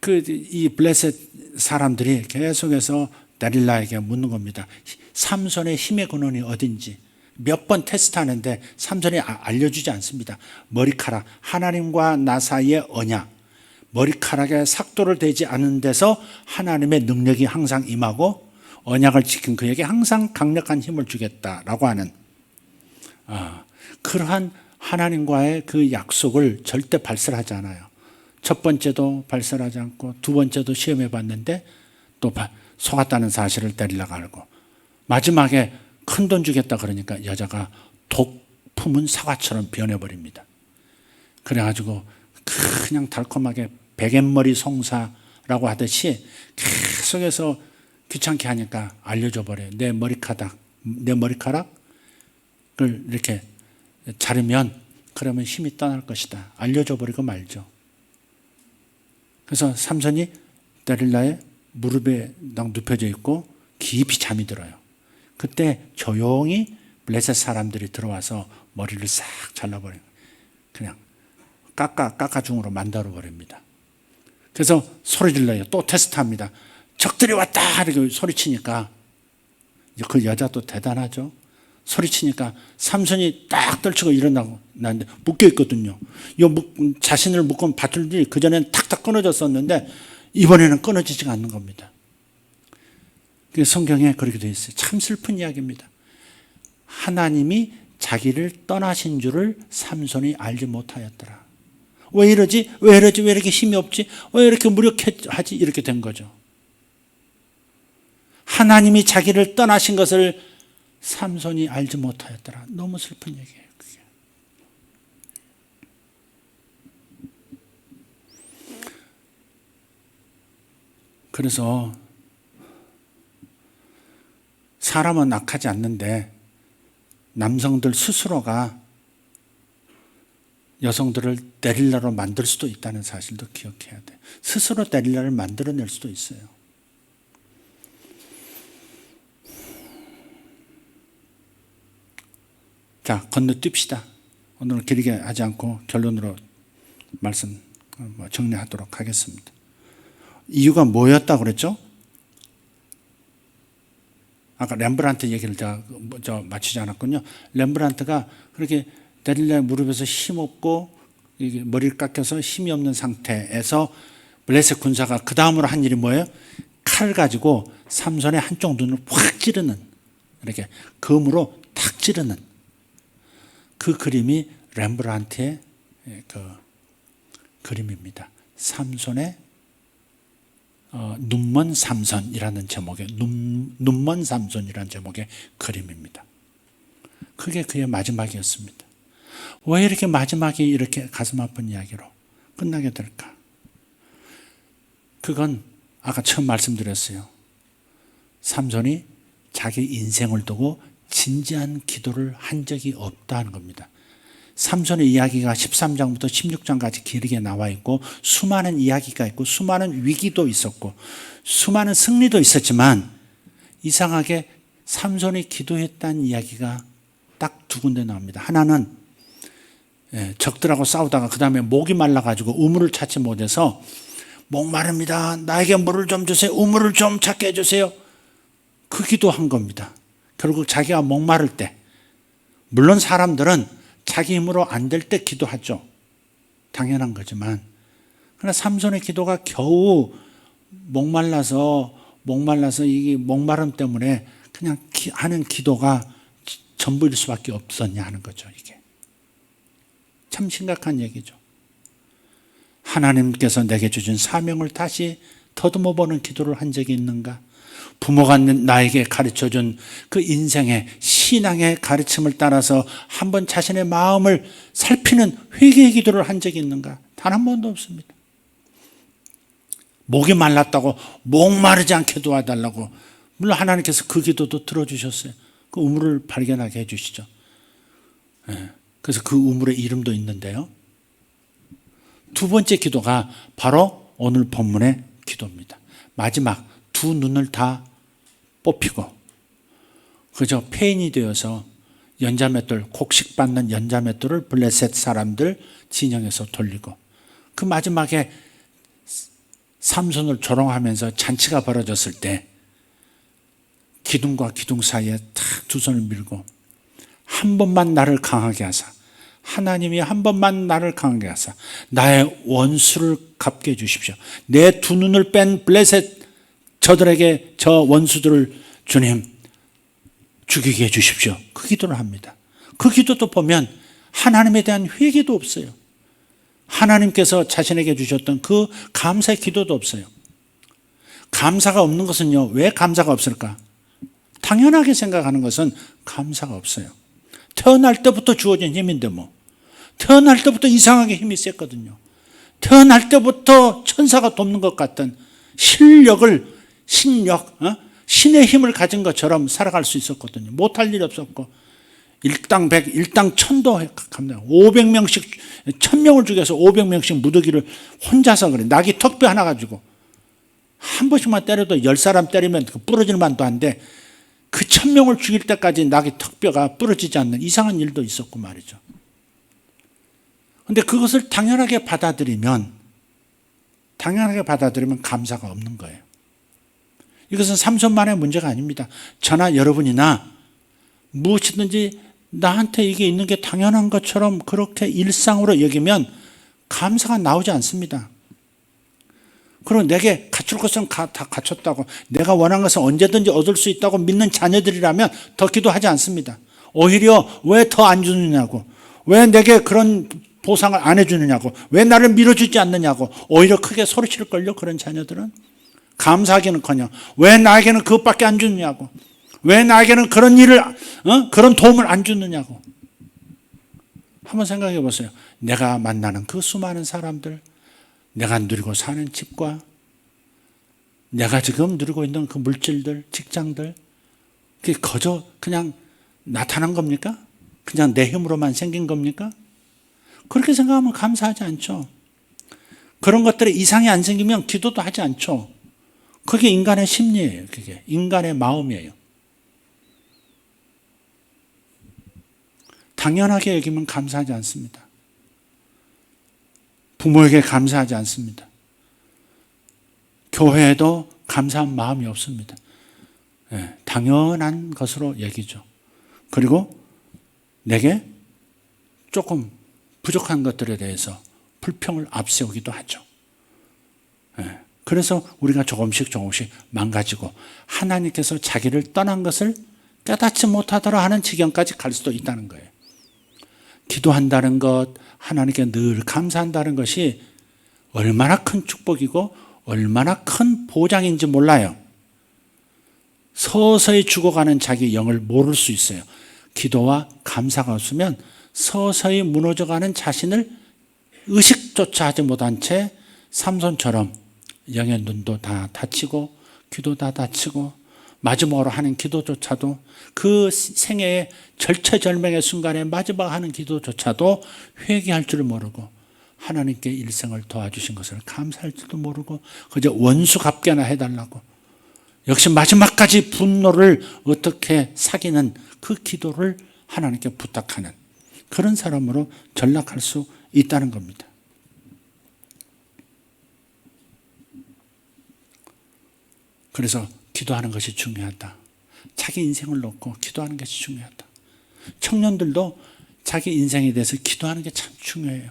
이 블레셋 사람들이 계속해서 데릴라에게 묻는 겁니다. 삼손의 힘의 근원이 어딘지 몇 번 테스트하는데 삼손이 알려주지 않습니다. 머리카락, 하나님과 나 사이의 언약, 머리카락에 삭도를 대지 않은 데서 하나님의 능력이 항상 임하고 언약을 지킨 그에게 항상 강력한 힘을 주겠다라고 하는 그러한 하나님과의 그 약속을 절대 발설하지 않아요. 첫 번째도 발설하지 않고 두 번째도 시험해 봤는데 또 속았다는 사실을 데릴라가 알고 마지막에 큰 돈 주겠다 그러니까 여자가 독 품은 사과처럼 변해버립니다. 그래가지고 그냥 달콤하게 베갯머리 송사라고 하듯이 계속해서 귀찮게 하니까 알려줘 버려요. 내 머리카락을 이렇게 자르면 그러면 힘이 떠날 것이다. 알려줘 버리고 말죠. 그래서 삼손이 데릴라의 무릎에 눕혀져 있고 깊이 잠이 들어요. 그때 조용히 블레셋 사람들이 들어와서 머리를 싹 잘라버려요. 그냥 깎아중으로 만들어 버립니다. 그래서 소리 질러요. 또 테스트합니다. 적들이 왔다 이렇게 소리치니까 그 여자도 대단하죠. 소리치니까 삼손이 딱 떨치고 일어나고 나는데 묶여 있거든요. 자신을 묶은 밧줄들이 그전에는 탁탁 끊어졌었는데 이번에는 끊어지지가 않는 겁니다. 성경에 그렇게 되어 있어요. 참 슬픈 이야기입니다. 하나님이 자기를 떠나신 줄을 삼손이 알지 못하였더라. 왜 이러지? 왜 이렇게 힘이 없지? 왜 이렇게 무력하지? 이렇게 된 거죠. 하나님이 자기를 떠나신 것을 삼손이 알지 못하였더라. 너무 슬픈 얘기예요. 그게. 그래서 사람은 악하지 않는데 남성들 스스로가 여성들을 데릴라로 만들 수도 있다는 사실도 기억해야 돼요. 스스로 데릴라를 만들어낼 수도 있어요. 자, 건너뛰읍시다. 오늘 길게 하지 않고 결론으로 말씀 정리하도록 하겠습니다. 이유가 뭐였다고 그랬죠? 아까 렘브란트 얘기를 마치지 않았군요. 렘브란트가 그렇게 데릴라의 무릎에서 힘없고 머리를 깎여서 힘이 없는 상태에서 블레셋 군사가 그 다음으로 한 일이 뭐예요? 칼을 가지고 삼손의 한쪽 눈을 확 찌르는, 이렇게 검으로 탁 찌르는 그 그림이 렘브란트의 그 그림입니다. 삼손의 눈먼 삼손이라는 제목의 눈먼 삼손이라는 제목의 그림입니다. 그게 그의 마지막이었습니다. 왜 이렇게 마지막이 이렇게 가슴 아픈 이야기로 끝나게 될까? 그건 아까 처음 말씀드렸어요. 삼손이 자기 인생을 두고 진지한 기도를 한 적이 없다는 겁니다. 삼손의 이야기가 13장부터 16장까지 길게 나와 있고 수많은 이야기가 있고 수많은 위기도 있었고 수많은 승리도 있었지만 이상하게 삼손이 기도했다는 이야기가 딱 두 군데 나옵니다. 하나는 적들하고 싸우다가 그 다음에 목이 말라가지고 우물을 찾지 못해서 목마릅니다. 나에게 물을 좀 주세요. 우물을 좀 찾게 해주세요. 그 기도한 겁니다. 결국 자기가 목마를 때, 물론 사람들은 자기 힘으로 안 될 때 기도하죠. 당연한 거지만 그러나 삼손의 기도가 겨우 목말라서 이 목마름 때문에 그냥 하는 기도가 전부일 수밖에 없었냐 하는 거죠. 이게 참 심각한 얘기죠. 하나님께서 내게 주신 사명을 다시 더듬어 보는 기도를 한 적이 있는가? 부모가 나에게 가르쳐준 그 인생의 신앙의 가르침을 따라서 한번 자신의 마음을 살피는 회개의 기도를 한 적이 있는가? 단 한 번도 없습니다. 목이 말랐다고 목마르지 않게 도와달라고, 물론 하나님께서 그 기도도 들어주셨어요. 그 우물을 발견하게 해주시죠. 그래서 그 우물의 이름도 있는데요. 두 번째 기도가 바로 오늘 본문의 기도입니다. 마지막 두 눈을 다 뽑히고 그저 폐인이 되어서 연자맷돌, 곡식받는 연자맷돌을 블레셋 사람들 진영에서 돌리고 그 마지막에 삼손을 조롱하면서 잔치가 벌어졌을 때 기둥과 기둥 사이에 탁 두 손을 밀고 한 번만 나를 강하게 하사, 하나님이 한 번만 나를 강하게 하사 나의 원수를 갚게 해주십시오. 내 두 눈을 뺀 블레셋 저들에게 저 원수들을 주님 죽이게 해주십시오. 그 기도를 합니다. 그 기도도 보면 하나님에 대한 회개도 없어요. 하나님께서 자신에게 주셨던 그 감사의 기도도 없어요. 감사가 없는 것은요, 왜 감사가 없을까? 당연하게 생각하는 것은 감사가 없어요. 태어날 때부터 주어진 힘인데 뭐. 태어날 때부터 이상하게 힘이 셌거든요. 태어날 때부터 천사가 돕는 것 같은 신의 힘을 가진 것처럼 살아갈 수 있었거든요. 못할 일이 없었고 일당 100, 일당 1000도 갑니다. 500명씩 1000명을 죽여서 500명씩 무더기를 혼자서 그래. 낙이 턱뼈 하나 가지고 한 번씩만 때려도 10사람 때리면 부러질 만도 한데 그 1000명을 죽일 때까지 낙이 턱뼈가 부러지지 않는 이상한 일도 있었고 말이죠. 그런데 그것을 당연하게 받아들이면 감사가 없는 거예요. 이것은 삼손만의 문제가 아닙니다. 저나 여러분이나 무엇이든지 나한테 이게 있는 게 당연한 것처럼 그렇게 일상으로 여기면 감사가 나오지 않습니다. 그리고 내게 갖출 것은 다 갖췄다고, 내가 원하는 것은 언제든지 얻을 수 있다고 믿는 자녀들이라면 더 기도하지 않습니다. 오히려 왜 더 안 주느냐고, 왜 내게 그런 보상을 안 해주느냐고, 왜 나를 밀어주지 않느냐고 오히려 크게 소리칠걸요. 그런 자녀들은 감사하기는커녕 왜 나에게는 그것밖에 안 주느냐고, 왜 나에게는 그런 일을 그런 도움을 안 주느냐고. 한번 생각해 보세요. 내가 만나는 그 수많은 사람들, 내가 누리고 사는 집과 내가 지금 누리고 있는 그 물질들, 직장들, 그게 거저 그냥 나타난 겁니까? 그냥 내 힘으로만 생긴 겁니까? 그렇게 생각하면 감사하지 않죠. 그런 것들이 이상이 안 생기면 기도도 하지 않죠. 그게 인간의 심리예요. 그게 인간의 마음이에요. 당연하게 여기면 감사하지 않습니다. 부모에게 감사하지 않습니다. 교회에도 감사한 마음이 없습니다. 당연한 것으로 여기죠. 그리고 내게 조금 부족한 것들에 대해서 불평을 앞세우기도 하죠. 그래서 우리가 조금씩 망가지고 하나님께서 자기를 떠난 것을 깨닫지 못하더라 하는 지경까지 갈 수도 있다는 거예요. 기도한다는 것, 하나님께 늘 감사한다는 것이 얼마나 큰 축복이고 얼마나 큰 보장인지 몰라요. 서서히 죽어가는 자기 영을 모를 수 있어요. 기도와 감사가 없으면 서서히 무너져가는 자신을 의식조차 하지 못한 채 삼손처럼 영의 눈도 다 닫히고 귀도 다 닫히고 마지막으로 하는 기도조차도 그 생애의 절체절명의 순간에 마지막 하는 기도조차도 회개할 줄 모르고 하나님께 일생을 도와주신 것을 감사할 줄도 모르고 그저 원수 갚게나 해달라고 역시 마지막까지 분노를 어떻게 사귀는 그 기도를 하나님께 부탁하는 그런 사람으로 전락할 수 있다는 겁니다. 그래서 기도하는 것이 중요하다. 자기 인생을 놓고 기도하는 것이 중요하다. 청년들도 자기 인생에 대해서 기도하는 게 참 중요해요.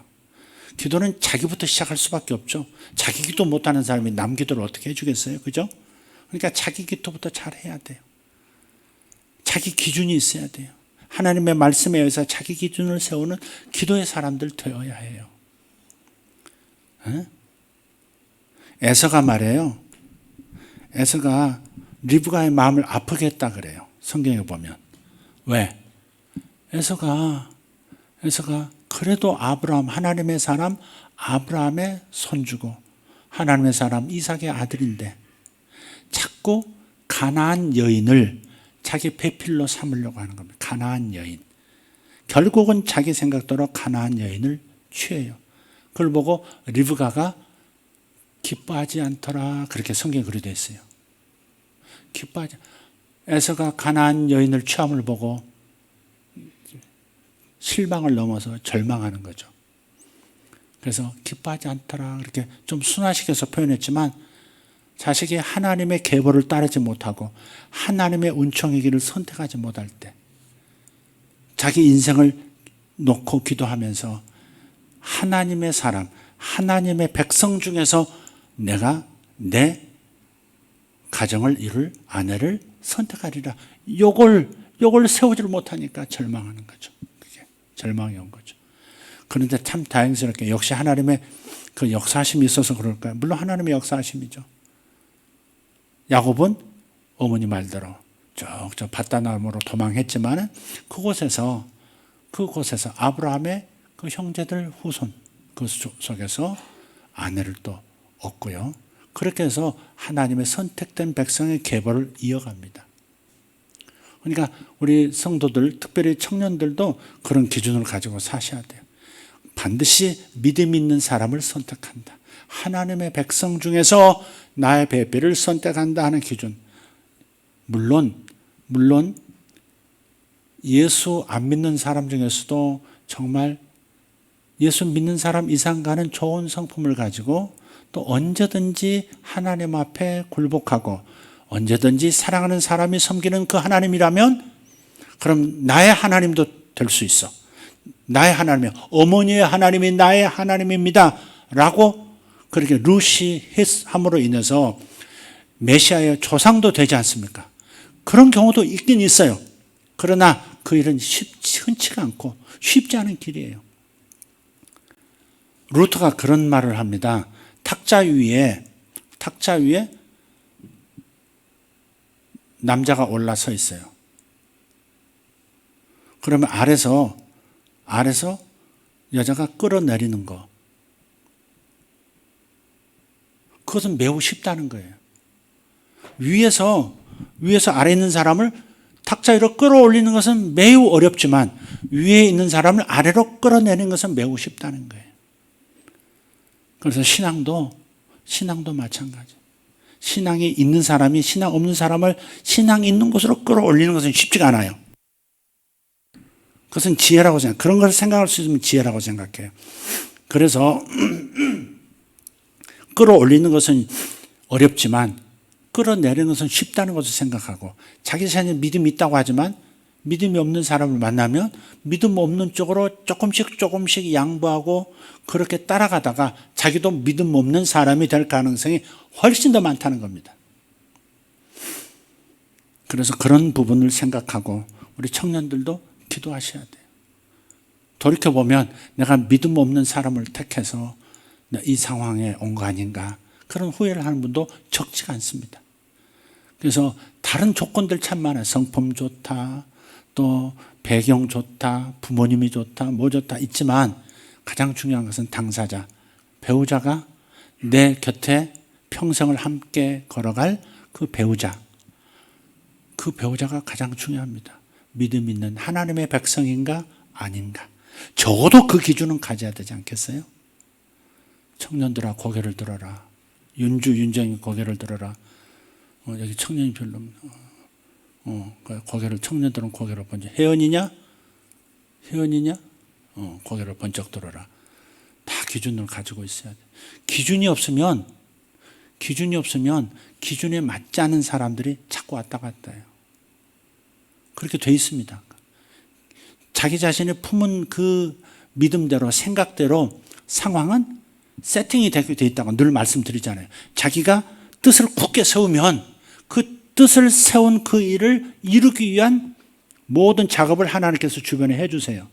기도는 자기부터 시작할 수밖에 없죠. 자기 기도 못하는 사람이 남 기도를 어떻게 해주겠어요? 그죠? 그러니까 자기 기도부터 잘 해야 돼요. 자기 기준이 있어야 돼요. 하나님의 말씀에 의해서 자기 기준을 세우는 기도의 사람들 되어야 해요. 에서가 말해요. 에서가 리브가의 마음을 아프게 했다 그래요. 성경에 보면. 왜? 에서가 그래도 아브라함, 하나님의 사람 아브라함의 손주고 하나님의 사람 이삭의 아들인데 자꾸 가나안 여인을 자기 배필로 삼으려고 하는 겁니다. 가나안 여인. 결국은 자기 생각대로 가나안 여인을 취해요. 그걸 보고 리브가가 기뻐하지 않더라. 그렇게 성경에 그리 되어 있어요. 기뻐하지. 에서가 가나안 여인을 취함을 보고 실망을 넘어서 절망하는 거죠. 그래서 기뻐하지 않더라. 그렇게 좀 순화시켜서 표현했지만 자식이 하나님의 계보를 따르지 못하고 하나님의 은총의 길을 선택하지 못할 때 자기 인생을 놓고 기도하면서 하나님의 사람, 하나님의 백성 중에서 내가 내 가정을 이룰 아내를 선택하리라. 요걸 세우지를 못하니까 절망하는 거죠. 그게 절망이 온 거죠. 그런데 참 다행스럽게 역시 하나님의 그 역사하심이 있어서 그럴까요? 물론 하나님의 역사하심이죠. 야곱은 어머니 말대로 저 밧다나무로 도망했지만 그곳에서 아브라함의 그 형제들 후손 그 속에서 아내를 또 얻고요. 그렇게 해서 하나님의 선택된 백성의 계보를 이어갑니다. 그러니까 우리 성도들, 특별히 청년들도 그런 기준을 가지고 사셔야 돼요. 반드시 믿음 있는 사람을 선택한다. 하나님의 백성 중에서 나의 배필을 선택한다 하는 기준. 물론 예수 안 믿는 사람 중에서도 정말 예수 믿는 사람 이상 가는 좋은 성품을 가지고 또 언제든지 하나님 앞에 굴복하고 언제든지 사랑하는 사람이 섬기는 그 하나님이라면 그럼 나의 하나님도 될 수 있어. 나의 하나님이 어머니의 하나님이 나의 하나님입니다 라고 그렇게 루시함으로 인해서 메시아의 조상도 되지 않습니까? 그런 경우도 있긴 있어요. 그러나 그 일은 흔치가 않고 쉽지 않은 길이에요. 루터가 그런 말을 합니다. 탁자 위에 남자가 올라서 있어요. 그러면 아래서 여자가 끌어내리는 거. 그것은 매우 쉽다는 거예요. 위에서 아래 있는 사람을 탁자 위로 끌어올리는 것은 매우 어렵지만 위에 있는 사람을 아래로 끌어내리는 것은 매우 쉽다는 거예요. 그래서 신앙도 마찬가지. 신앙이 있는 사람이 신앙 없는 사람을 신앙 있는 곳으로 끌어올리는 것은 쉽지가 않아요. 그것은 지혜라고 생각해요. 그런 것을 생각할 수 있으면 지혜라고 생각해요. 그래서 끌어올리는 것은 어렵지만 끌어내리는 것은 쉽다는 것을 생각하고 자기 자신이 믿음이 있다고 하지만 믿음이 없는 사람을 만나면 믿음 없는 쪽으로 조금씩 양보하고 그렇게 따라가다가 자기도 믿음 없는 사람이 될 가능성이 훨씬 더 많다는 겁니다. 그래서 그런 부분을 생각하고 우리 청년들도 기도하셔야 돼요. 돌이켜보면 내가 믿음 없는 사람을 택해서 이 상황에 온 거 아닌가 그런 후회를 하는 분도 적지가 않습니다. 그래서 다른 조건들 참 많아요. 성품 좋다, 또 배경 좋다, 부모님이 좋다, 뭐 좋다 있지만 가장 중요한 것은 당사자, 배우자가 내 곁에 평생을 함께 걸어갈 그 배우자, 그 배우자가 가장 중요합니다. 믿음 있는 하나님의 백성인가 아닌가. 적어도 그 기준은 가져야 되지 않겠어요? 청년들아 고개를 들어라. 윤정이 고개를 들어라. 여기 청년이 별로 고개를, 청년들은 고개를 번쩍. 혜연이냐? 고개를 번쩍 들어라. 다 기준을 가지고 있어야 돼. 기준이 없으면 기준에 맞지 않은 사람들이 자꾸 왔다 갔다 해요. 그렇게 돼 있습니다. 자기 자신이 품은 그 믿음대로, 생각대로 상황은 세팅이 되게 돼 있다고 늘 말씀드리잖아요. 자기가 뜻을 굳게 세우면 그 뜻을 세운 그 일을 이루기 위한 모든 작업을 하나님께서 주변에 해주세요.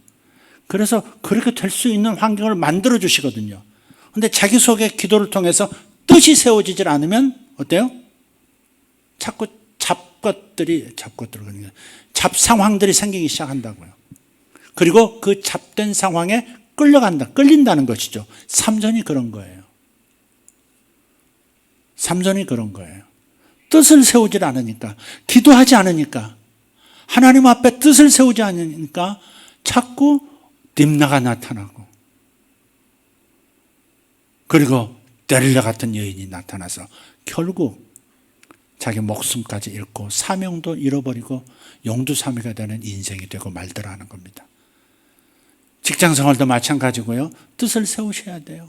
그래서 그렇게 될 수 있는 환경을 만들어 주시거든요. 그런데 자기 속의 기도를 통해서 뜻이 세워지질 않으면 어때요? 자꾸 잡상황들이 생기기 시작한다고요. 그리고 그 잡된 상황에 끌린다는 것이죠. 삼손이 그런 거예요. 뜻을 세우질 않으니까, 기도하지 않으니까, 하나님 앞에 뜻을 세우지 않으니까 자꾸 딥나가 나타나고, 그리고 데릴라 같은 여인이 나타나서 결국 자기 목숨까지 잃고 사명도 잃어버리고 용두사미가 되는 인생이 되고 말더라는 겁니다. 직장생활도 마찬가지고요. 뜻을 세우셔야 돼요.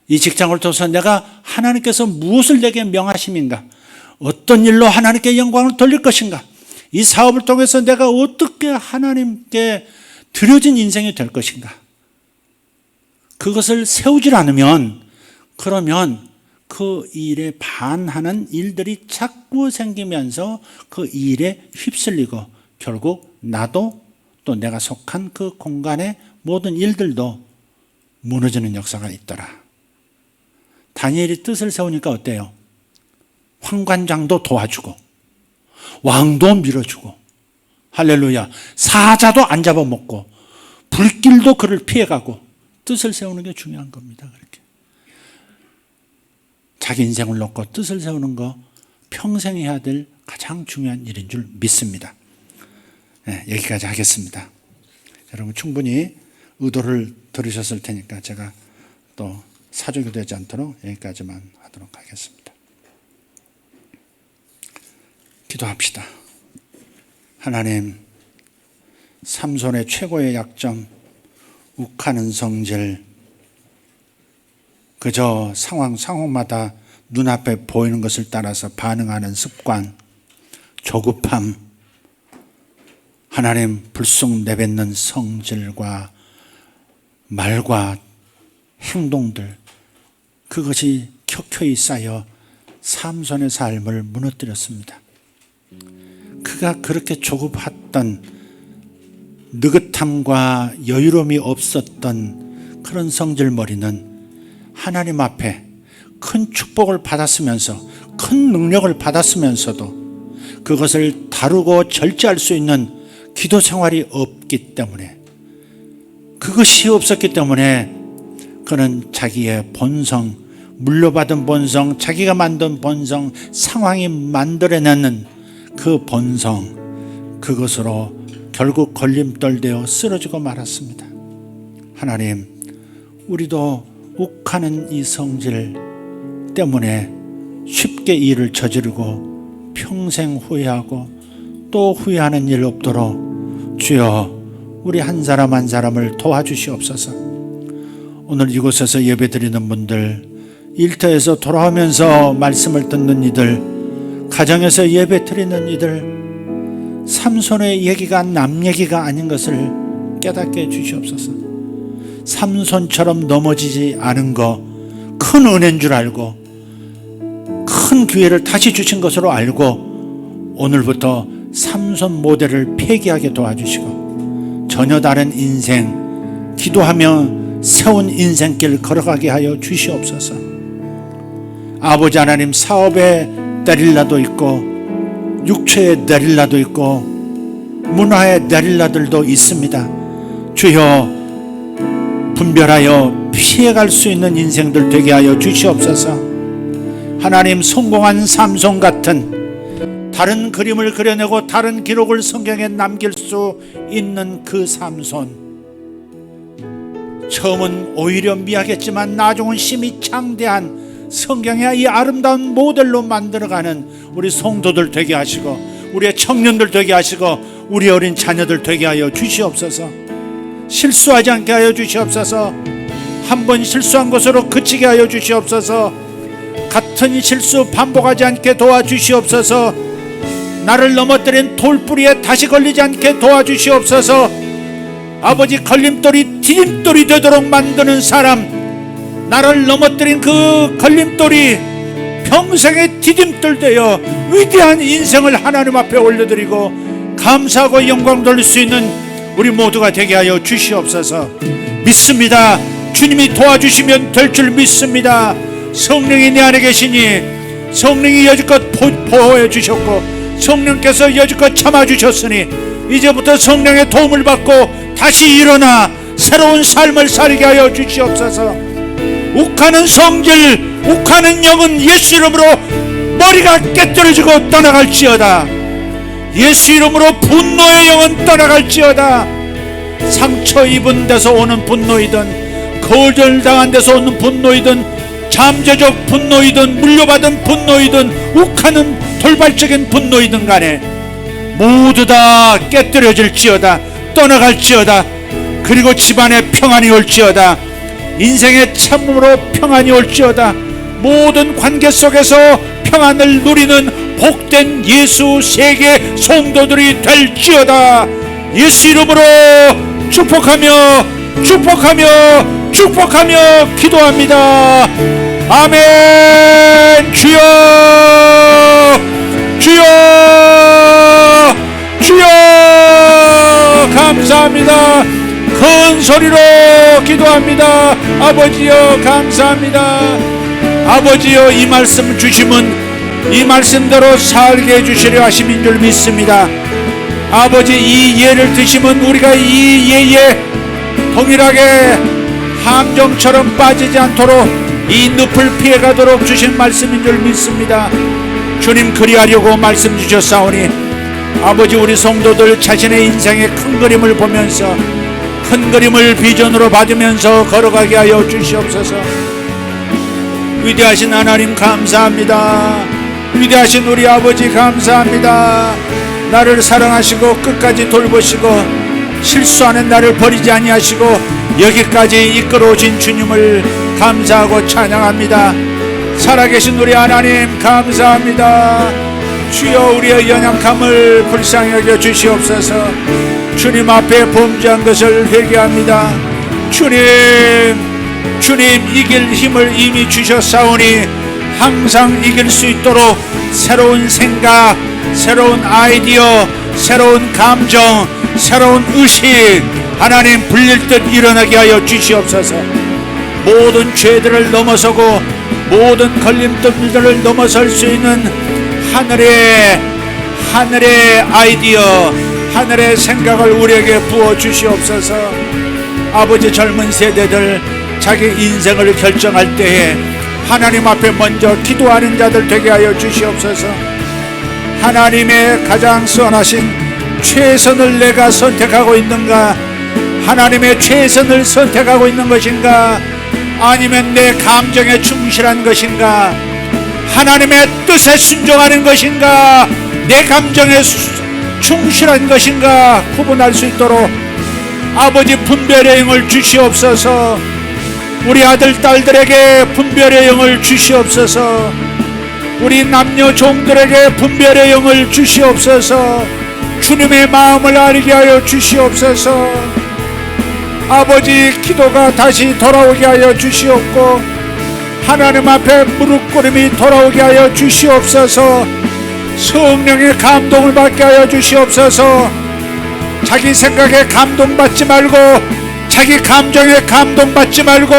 이 직장을 통해서 내가 하나님께서 무엇을 내게 명하심인가? 어떤 일로 하나님께 영광을 돌릴 것인가? 이 사업을 통해서 내가 어떻게 하나님께 드려진 인생이 될 것인가? 그것을 세우질 않으면, 그러면 그 일에 반하는 일들이 자꾸 생기면서 그 일에 휩쓸리고 결국 나도 또 내가 속한 그 공간의 모든 일들도 무너지는 역사가 있더라. 다니엘이 뜻을 세우니까 어때요? 황관장도 도와주고 왕도 밀어주고, 할렐루야, 사자도 안 잡아먹고 불길도 그를 피해가고. 뜻을 세우는 게 중요한 겁니다. 그렇게 자기 인생을 놓고 뜻을 세우는 거 평생 해야 될 가장 중요한 일인 줄 믿습니다. 네, 여기까지 하겠습니다. 여러분 충분히 의도를 들으셨을 테니까 제가 또 사족이 되지 않도록 여기까지만 하도록 하겠습니다. 기도합시다. 하나님, 삼손의 최고의 약점, 욱하는 성질, 그저 상황마다 눈앞에 보이는 것을 따라서 반응하는 습관, 조급함, 하나님 불쑥 내뱉는 성질과 말과 행동들, 그것이 켜켜이 쌓여 삼손의 삶을 무너뜨렸습니다. 그가 그렇게 조급했던, 느긋함과 여유로움이 없었던 그런 성질머리는 하나님 앞에 큰 축복을 받았으면서, 큰 능력을 받았으면서도 그것을 다루고 절제할 수 있는 기도 생활이 없기 때문에, 그것이 없었기 때문에 그는 자기의 본성, 물려받은 본성, 자기가 만든 본성, 상황이 만들어내는 그 본성, 그것으로 결국 걸림돌되어 쓰러지고 말았습니다. 하나님, 우리도 욱하는 이 성질 때문에 쉽게 일을 저지르고 평생 후회하고 또 후회하는 일 없도록 주여 우리 한 사람 한 사람을 도와주시옵소서. 오늘 이곳에서 예배드리는 분들, 일터에서 돌아오면서 말씀을 듣는 이들, 가정에서 예배드리는 이들, 삼손의 얘기가 남 얘기가 아닌 것을 깨닫게 해주시옵소서. 삼손처럼 넘어지지 않은 거 큰 은혜인 줄 알고, 큰 기회를 다시 주신 것으로 알고 오늘부터 삼손 모델을 폐기하게 도와주시고 전혀 다른 인생, 기도하며 세운 인생길 걸어가게 하여 주시옵소서. 아버지 하나님, 사업에 데릴라도 있고 육체에 데릴라도 있고 문화에 데릴라들도 있습니다. 주여, 분별하여 피해갈 수 있는 인생들 되게 하여 주시옵소서. 하나님, 성공한 삼손 같은 다른 그림을 그려내고 다른 기록을 성경에 남길 수 있는 그 삼손, 처음은 오히려 미약했지만 나중은 심히 창대한 성경의 이 아름다운 모델로 만들어가는 우리 성도들 되게 하시고, 우리의 청년들 되게 하시고, 우리 어린 자녀들 되게 하여 주시옵소서. 실수하지 않게 하여 주시옵소서. 한 번 실수한 것으로 그치게 하여 주시옵소서. 같은 실수 반복하지 않게 도와주시옵소서. 나를 넘어뜨린 돌뿌리에 다시 걸리지 않게 도와주시옵소서. 아버지, 걸림돌이 디딤돌이 되도록 만드는 사람, 나를 넘어뜨린 그 걸림돌이 평생의 디딤돌 되어 위대한 인생을 하나님 앞에 올려드리고 감사하고 영광 돌릴 수 있는 우리 모두가 되게 하여 주시옵소서. 믿습니다. 주님이 도와주시면 될 줄 믿습니다. 성령이 내 안에 계시니 성령이 여지껏 보호해 주셨고 성령께서 여지껏 참아주셨으니 이제부터 성령의 도움을 받고 다시 일어나 새로운 삶을 살게 하여 주시옵소서. 욱하는 성질, 욱하는 영은 예수 이름으로 머리가 깨뜨려지고 떠나갈지어다. 예수 이름으로 분노의 영은 떠나갈지어다. 상처 입은 데서 오는 분노이든 거절당한 데서 오는 분노이든 잠재적 분노이든 물려받은 분노이든 욱하는 돌발적인 분노이든 간에 모두 다 깨뜨려질지어다. 떠나갈지어다. 그리고 집안에 평안이 올지어다. 인생에 참으로 평안이 올지어다. 모든 관계 속에서 평안을 누리는 복된 예수 세계 성도들이 될지어다. 예수 이름으로 축복하며 기도합니다. 아멘. 주여 감사합니다. 큰 소리로 기도합니다. 아버지여 감사합니다. 아버지여, 이 말씀 주시면 이 말씀대로 살게 해주시려 하심인 줄 믿습니다. 아버지, 이 예를 드시면 우리가 이 예에 동일하게 함정처럼 빠지지 않도록 이 늪을 피해가도록 주신 말씀인 줄 믿습니다. 주님, 그리하려고 말씀 주셨사오니 아버지, 우리 성도들 자신의 인생의 큰 그림을 보면서 큰 그림을 비전으로 받으면서 걸어가게 하여 주시옵소서. 위대하신 하나님 감사합니다. 위대하신 우리 아버지 감사합니다. 나를 사랑하시고 끝까지 돌보시고 실수하는 나를 버리지 아니하시고 여기까지 이끌어오신 주님을 감사하고 찬양합니다. 살아계신 우리 하나님 감사합니다. 주여, 우리의 연약함을 불쌍히 여겨 주시옵소서. 주님 앞에 범죄한 것을 회개합니다. 주님 이길 힘을 이미 주셨사오니 항상 이길 수 있도록 새로운 생각, 새로운 아이디어, 새로운 감정, 새로운 의식 하나님 불릴 듯 일어나게 하여 주시옵소서. 모든 죄들을 넘어서고 모든 걸림돌들을 넘어설 수 있는 하늘의 아이디어, 하늘의 생각을 우리에게 부어 주시옵소서. 아버지, 젊은 세대들 자기 인생을 결정할 때에 하나님 앞에 먼저 기도하는 자들 되게 하여 주시옵소서. 하나님의 가장 선하신 최선을 내가 선택하고 있는가? 하나님의 최선을 선택하고 있는 것인가? 아니면 내 감정에 충실한 것인가? 하나님의 뜻에 순종하는 것인가? 내 감정에 충실한 것인가? 구분할 수 있도록 아버지 분별의 영을 주시옵소서. 우리 아들 딸들에게 분별의 영을 주시옵소서. 우리 남녀 종들에게 분별의 영을 주시옵소서. 주님의 마음을 알게 하여 주시옵소서. 아버지, 기도가 다시 돌아오게 하여 주시옵고 하나님 앞에 무릎 꿇음이 돌아오게 하여 주시옵소서. 성령의 감동을 받게 하여 주시옵소서. 자기 생각에 감동받지 말고 자기 감정에 감동받지 말고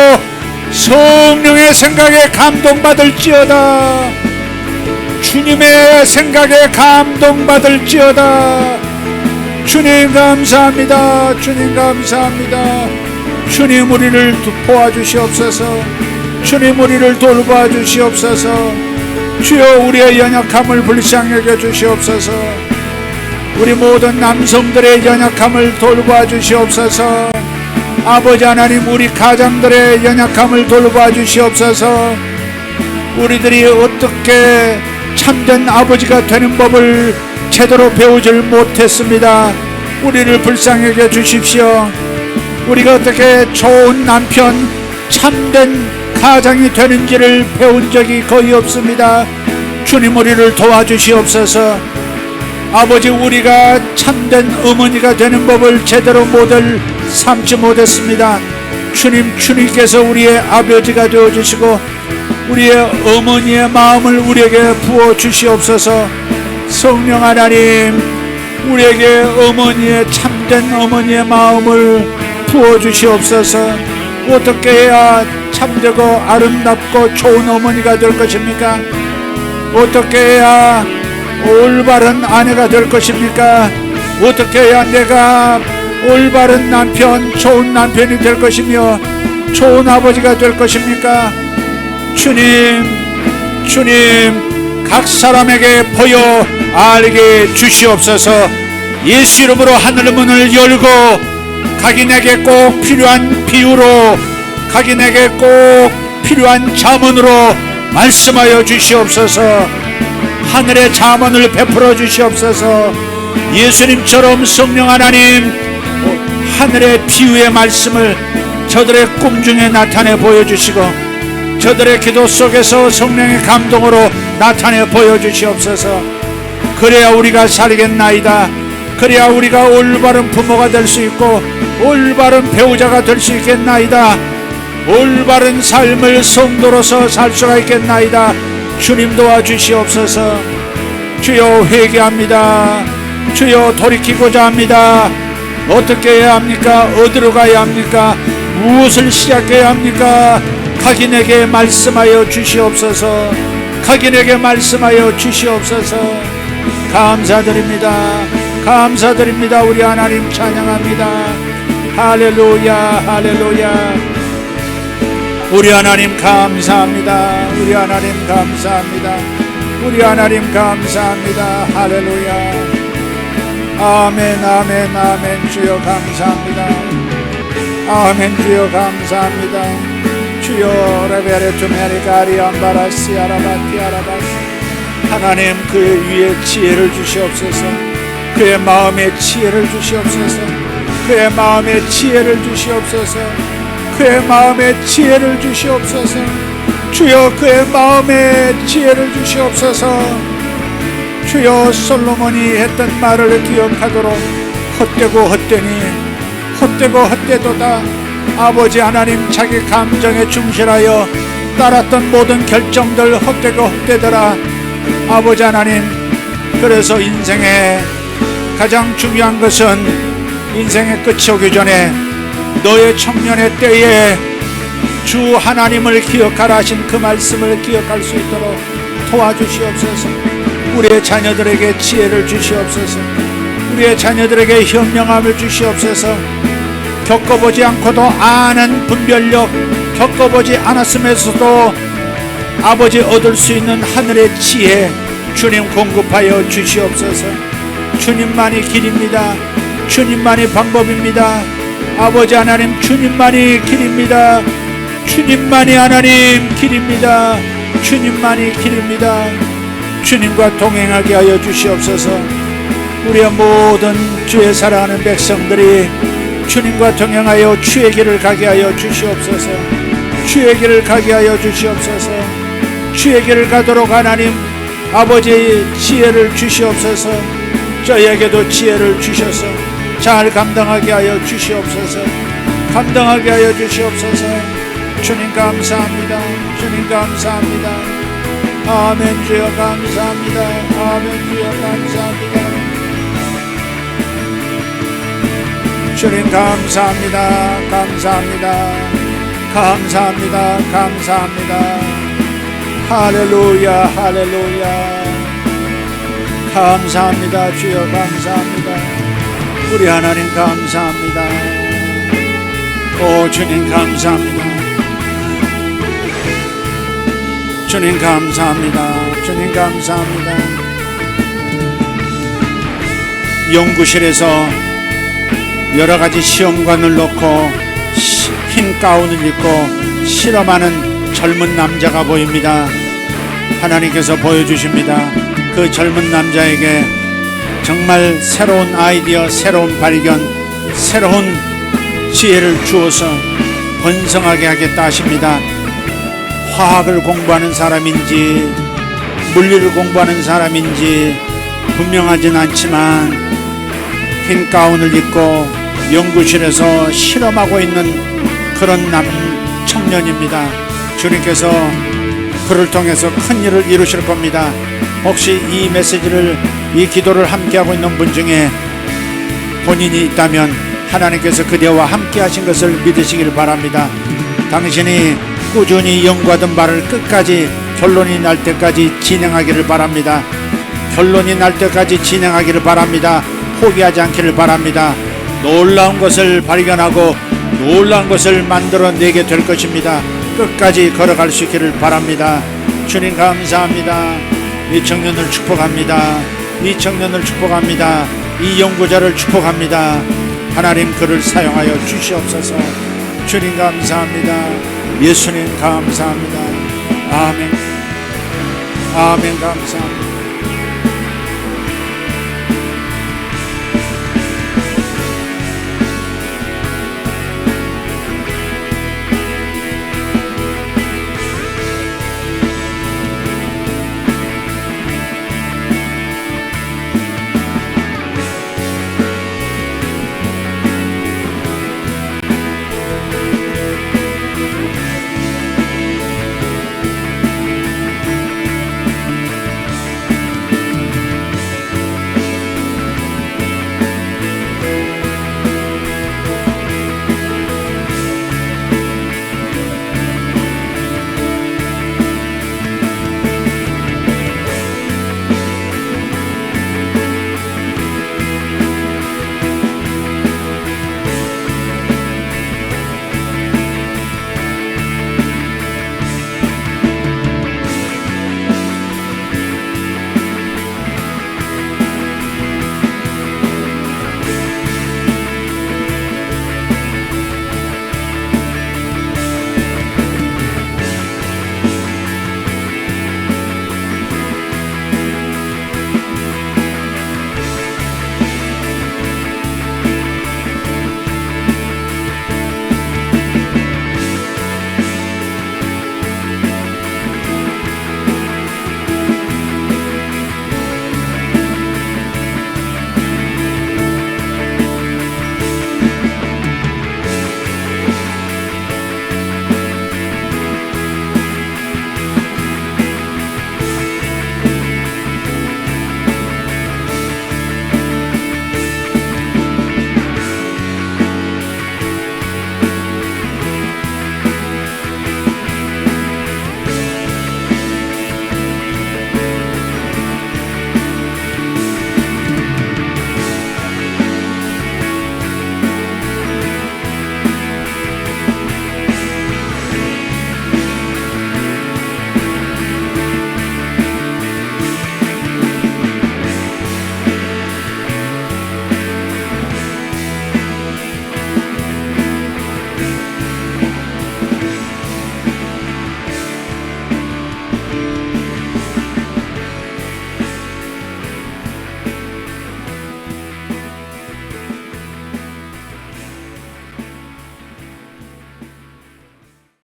성령의 생각에 감동받을지어다. 주님의 생각에 감동받을지어다. 주님 감사합니다. 주님 감사합니다. 주님, 우리를 도와주시옵소서. 주님, 우리를 돌봐 주시옵소서. 주여 우리의 연약함을 불쌍히 여겨 주시옵소서. 우리 모든 남성들의 연약함을 돌봐 주시옵소서. 아버지 하나님, 우리 가장들의 연약함을 돌봐 주시옵소서. 우리들이 어떻게 참된 아버지가 되는 법을 제대로 배우질 못했습니다. 우리를 불쌍히 여겨 주십시오. 우리가 어떻게 좋은 남편, 참된 가장이 되는지를 배운 적이 거의 없습니다. 주님, 우리를 도와주시옵소서. 아버지, 우리가 참된 어머니가 되는 법을 제대로 모델 삼지 못했습니다. 주님께서 우리의 아버지가 되어주시고 우리의 어머니의 마음을 우리에게 부어주시옵소서. 성령 하나님, 우리에게 어머니의 참된 어머니의 마음을 부어주시옵소서. 어떻게 해야 참되고 아름답고 좋은 어머니가 될 것입니까? 어떻게 해야 올바른 아내가 될 것입니까? 어떻게 해야 내가 올바른 남편, 좋은 남편이 될 것이며 좋은 아버지가 될 것입니까? 주님, 각 사람에게 보여 알게 주시옵소서. 예수 이름으로 하늘 문을 열고 각인에게 꼭 필요한 비유로, 각인에게 꼭 필요한 잠언으로 말씀하여 주시옵소서. 하늘의 잠언을 베풀어 주시옵소서. 예수님처럼 성령 하나님, 하늘의 비유의 말씀을 저들의 꿈 중에 나타내 보여주시고 저들의 기도 속에서 성령의 감동으로 나타내 보여주시옵소서. 그래야 우리가 살겠나이다. 그래야 우리가 올바른 부모가 될 수 있고 올바른 배우자가 될 수 있겠나이다. 올바른 삶을 성도로서 살 수가 있겠나이다. 주님 도와주시옵소서. 주여 회개합니다. 주여 돌이키고자 합니다. 어떻게 해야 합니까? 어디로 가야 합니까? 무엇을 시작해야 합니까? 각인에게 말씀하여 주시옵소서. 각인에게 말씀하여 주시옵소서. 감사드립니다. 감사드립니다. 우리 하나님 찬양합니다. 할렐루야, 할렐루야. 우리 하나님 감사합니다. 우리 하나님 감사합니다. 우리 하나님 감사합니다. 할렐루야. 아멘, 아멘, 아멘. 주여 감사합니다. 아멘. 주여 감사합니다. 주여 레베레 투메리 가리 암바라시 아라바티 아라바시. 하나님, 그의 위에 지혜를 주시옵소서. 그의 마음에 지혜를 주시옵소서. 그의 마음에 지혜를 주시옵소서. 그의 마음에 지혜를 주시옵소서. 주여 그의 마음에 지혜를 주시옵소서. 주여 솔로몬이 했던 말을 기억하도록 헛되고 헛되니 헛되고 헛되도다. 아버지 하나님, 자기 감정에 충실하여 따랐던 모든 결정들 헛되고 헛되더라. 아버지 하나님, 그래서 인생의 가장 중요한 것은 인생의 끝이 오기 전에 너의 청년의 때에 주 하나님을 기억하라 하신 그 말씀을 기억할 수 있도록 도와주시옵소서. 우리의 자녀들에게 지혜를 주시옵소서. 우리의 자녀들에게 현명함을 주시옵소서. 겪어보지 않고도 아는 분별력, 겪어보지 않았음에서도 아버지 얻을 수 있는 하늘의 지혜 주님 공급하여 주시옵소서. 주님만이 길입니다. 주님만이 방법입니다. 아버지 하나님, 주님만이 길입니다. 주님만이 하나님 길입니다. 주님만이 길입니다. 주님과 동행하게 하여 주시옵소서. 우리의 모든 주의 사랑하는 백성들이 주님과 동행하여 주의 길을 가게 하여 주시옵소서. 주의 길을 가게 하여 주시옵소서. 주의 길을 가도록 하나님 아버지의 지혜를 주시옵소서. 저희에게도 지혜를 주셔서 잘 감당하게 하여 주시옵소서. 감당하게 하여 주시옵소서. 주님 감사합니다. 주님 감사합니다. 아멘. 주여 감사합니다. 아멘. 주여 감사합니다. 주님 감사합니다. 감사합니다. 감사합니다. 감사합니다. 할렐루야, 할렐루야. 감사합니다. 주여 감사합니다. 우리 하나님 감사합니다. 오 주님 감사합니다. 주님 감사합니다. 주님 감사합니다. 연구실에서 여러 가지 시험관을 놓고 흰 가운을 입고 실험하는 젊은 남자가 보입니다. 하나님께서 보여주십니다. 그 젊은 남자에게 정말 새로운 아이디어, 새로운 발견, 새로운 지혜를 주어서 번성하게 하겠다 하십니다. 화학을 공부하는 사람인지 물리를 공부하는 사람인지 분명하진 않지만 흰 가운을 입고 연구실에서 실험하고 있는 그런 청년입니다. 주님께서 그를 통해서 큰 일을 이루실 겁니다. 혹시 이 메시지를, 이 기도를 함께하고 있는 분 중에 본인이 있다면 하나님께서 그대와 함께 하신 것을 믿으시길 바랍니다. 당신이 꾸준히 연구하던 바를 끝까지 결론이 날 때까지 진행하기를 바랍니다. 결론이 날 때까지 진행하기를 바랍니다. 포기하지 않기를 바랍니다. 놀라운 것을 발견하고 놀라운 것을 만들어내게 될 것입니다. 끝까지 걸어갈 수 있기를 바랍니다. 주님 감사합니다. 이 청년을 축복합니다. 이 청년을 축복합니다. 이 연구자를 축복합니다. 하나님 그를 사용하여 주시옵소서. 주님 감사합니다. 예수님 감사합니다. 아멘. 아멘 감사합니다.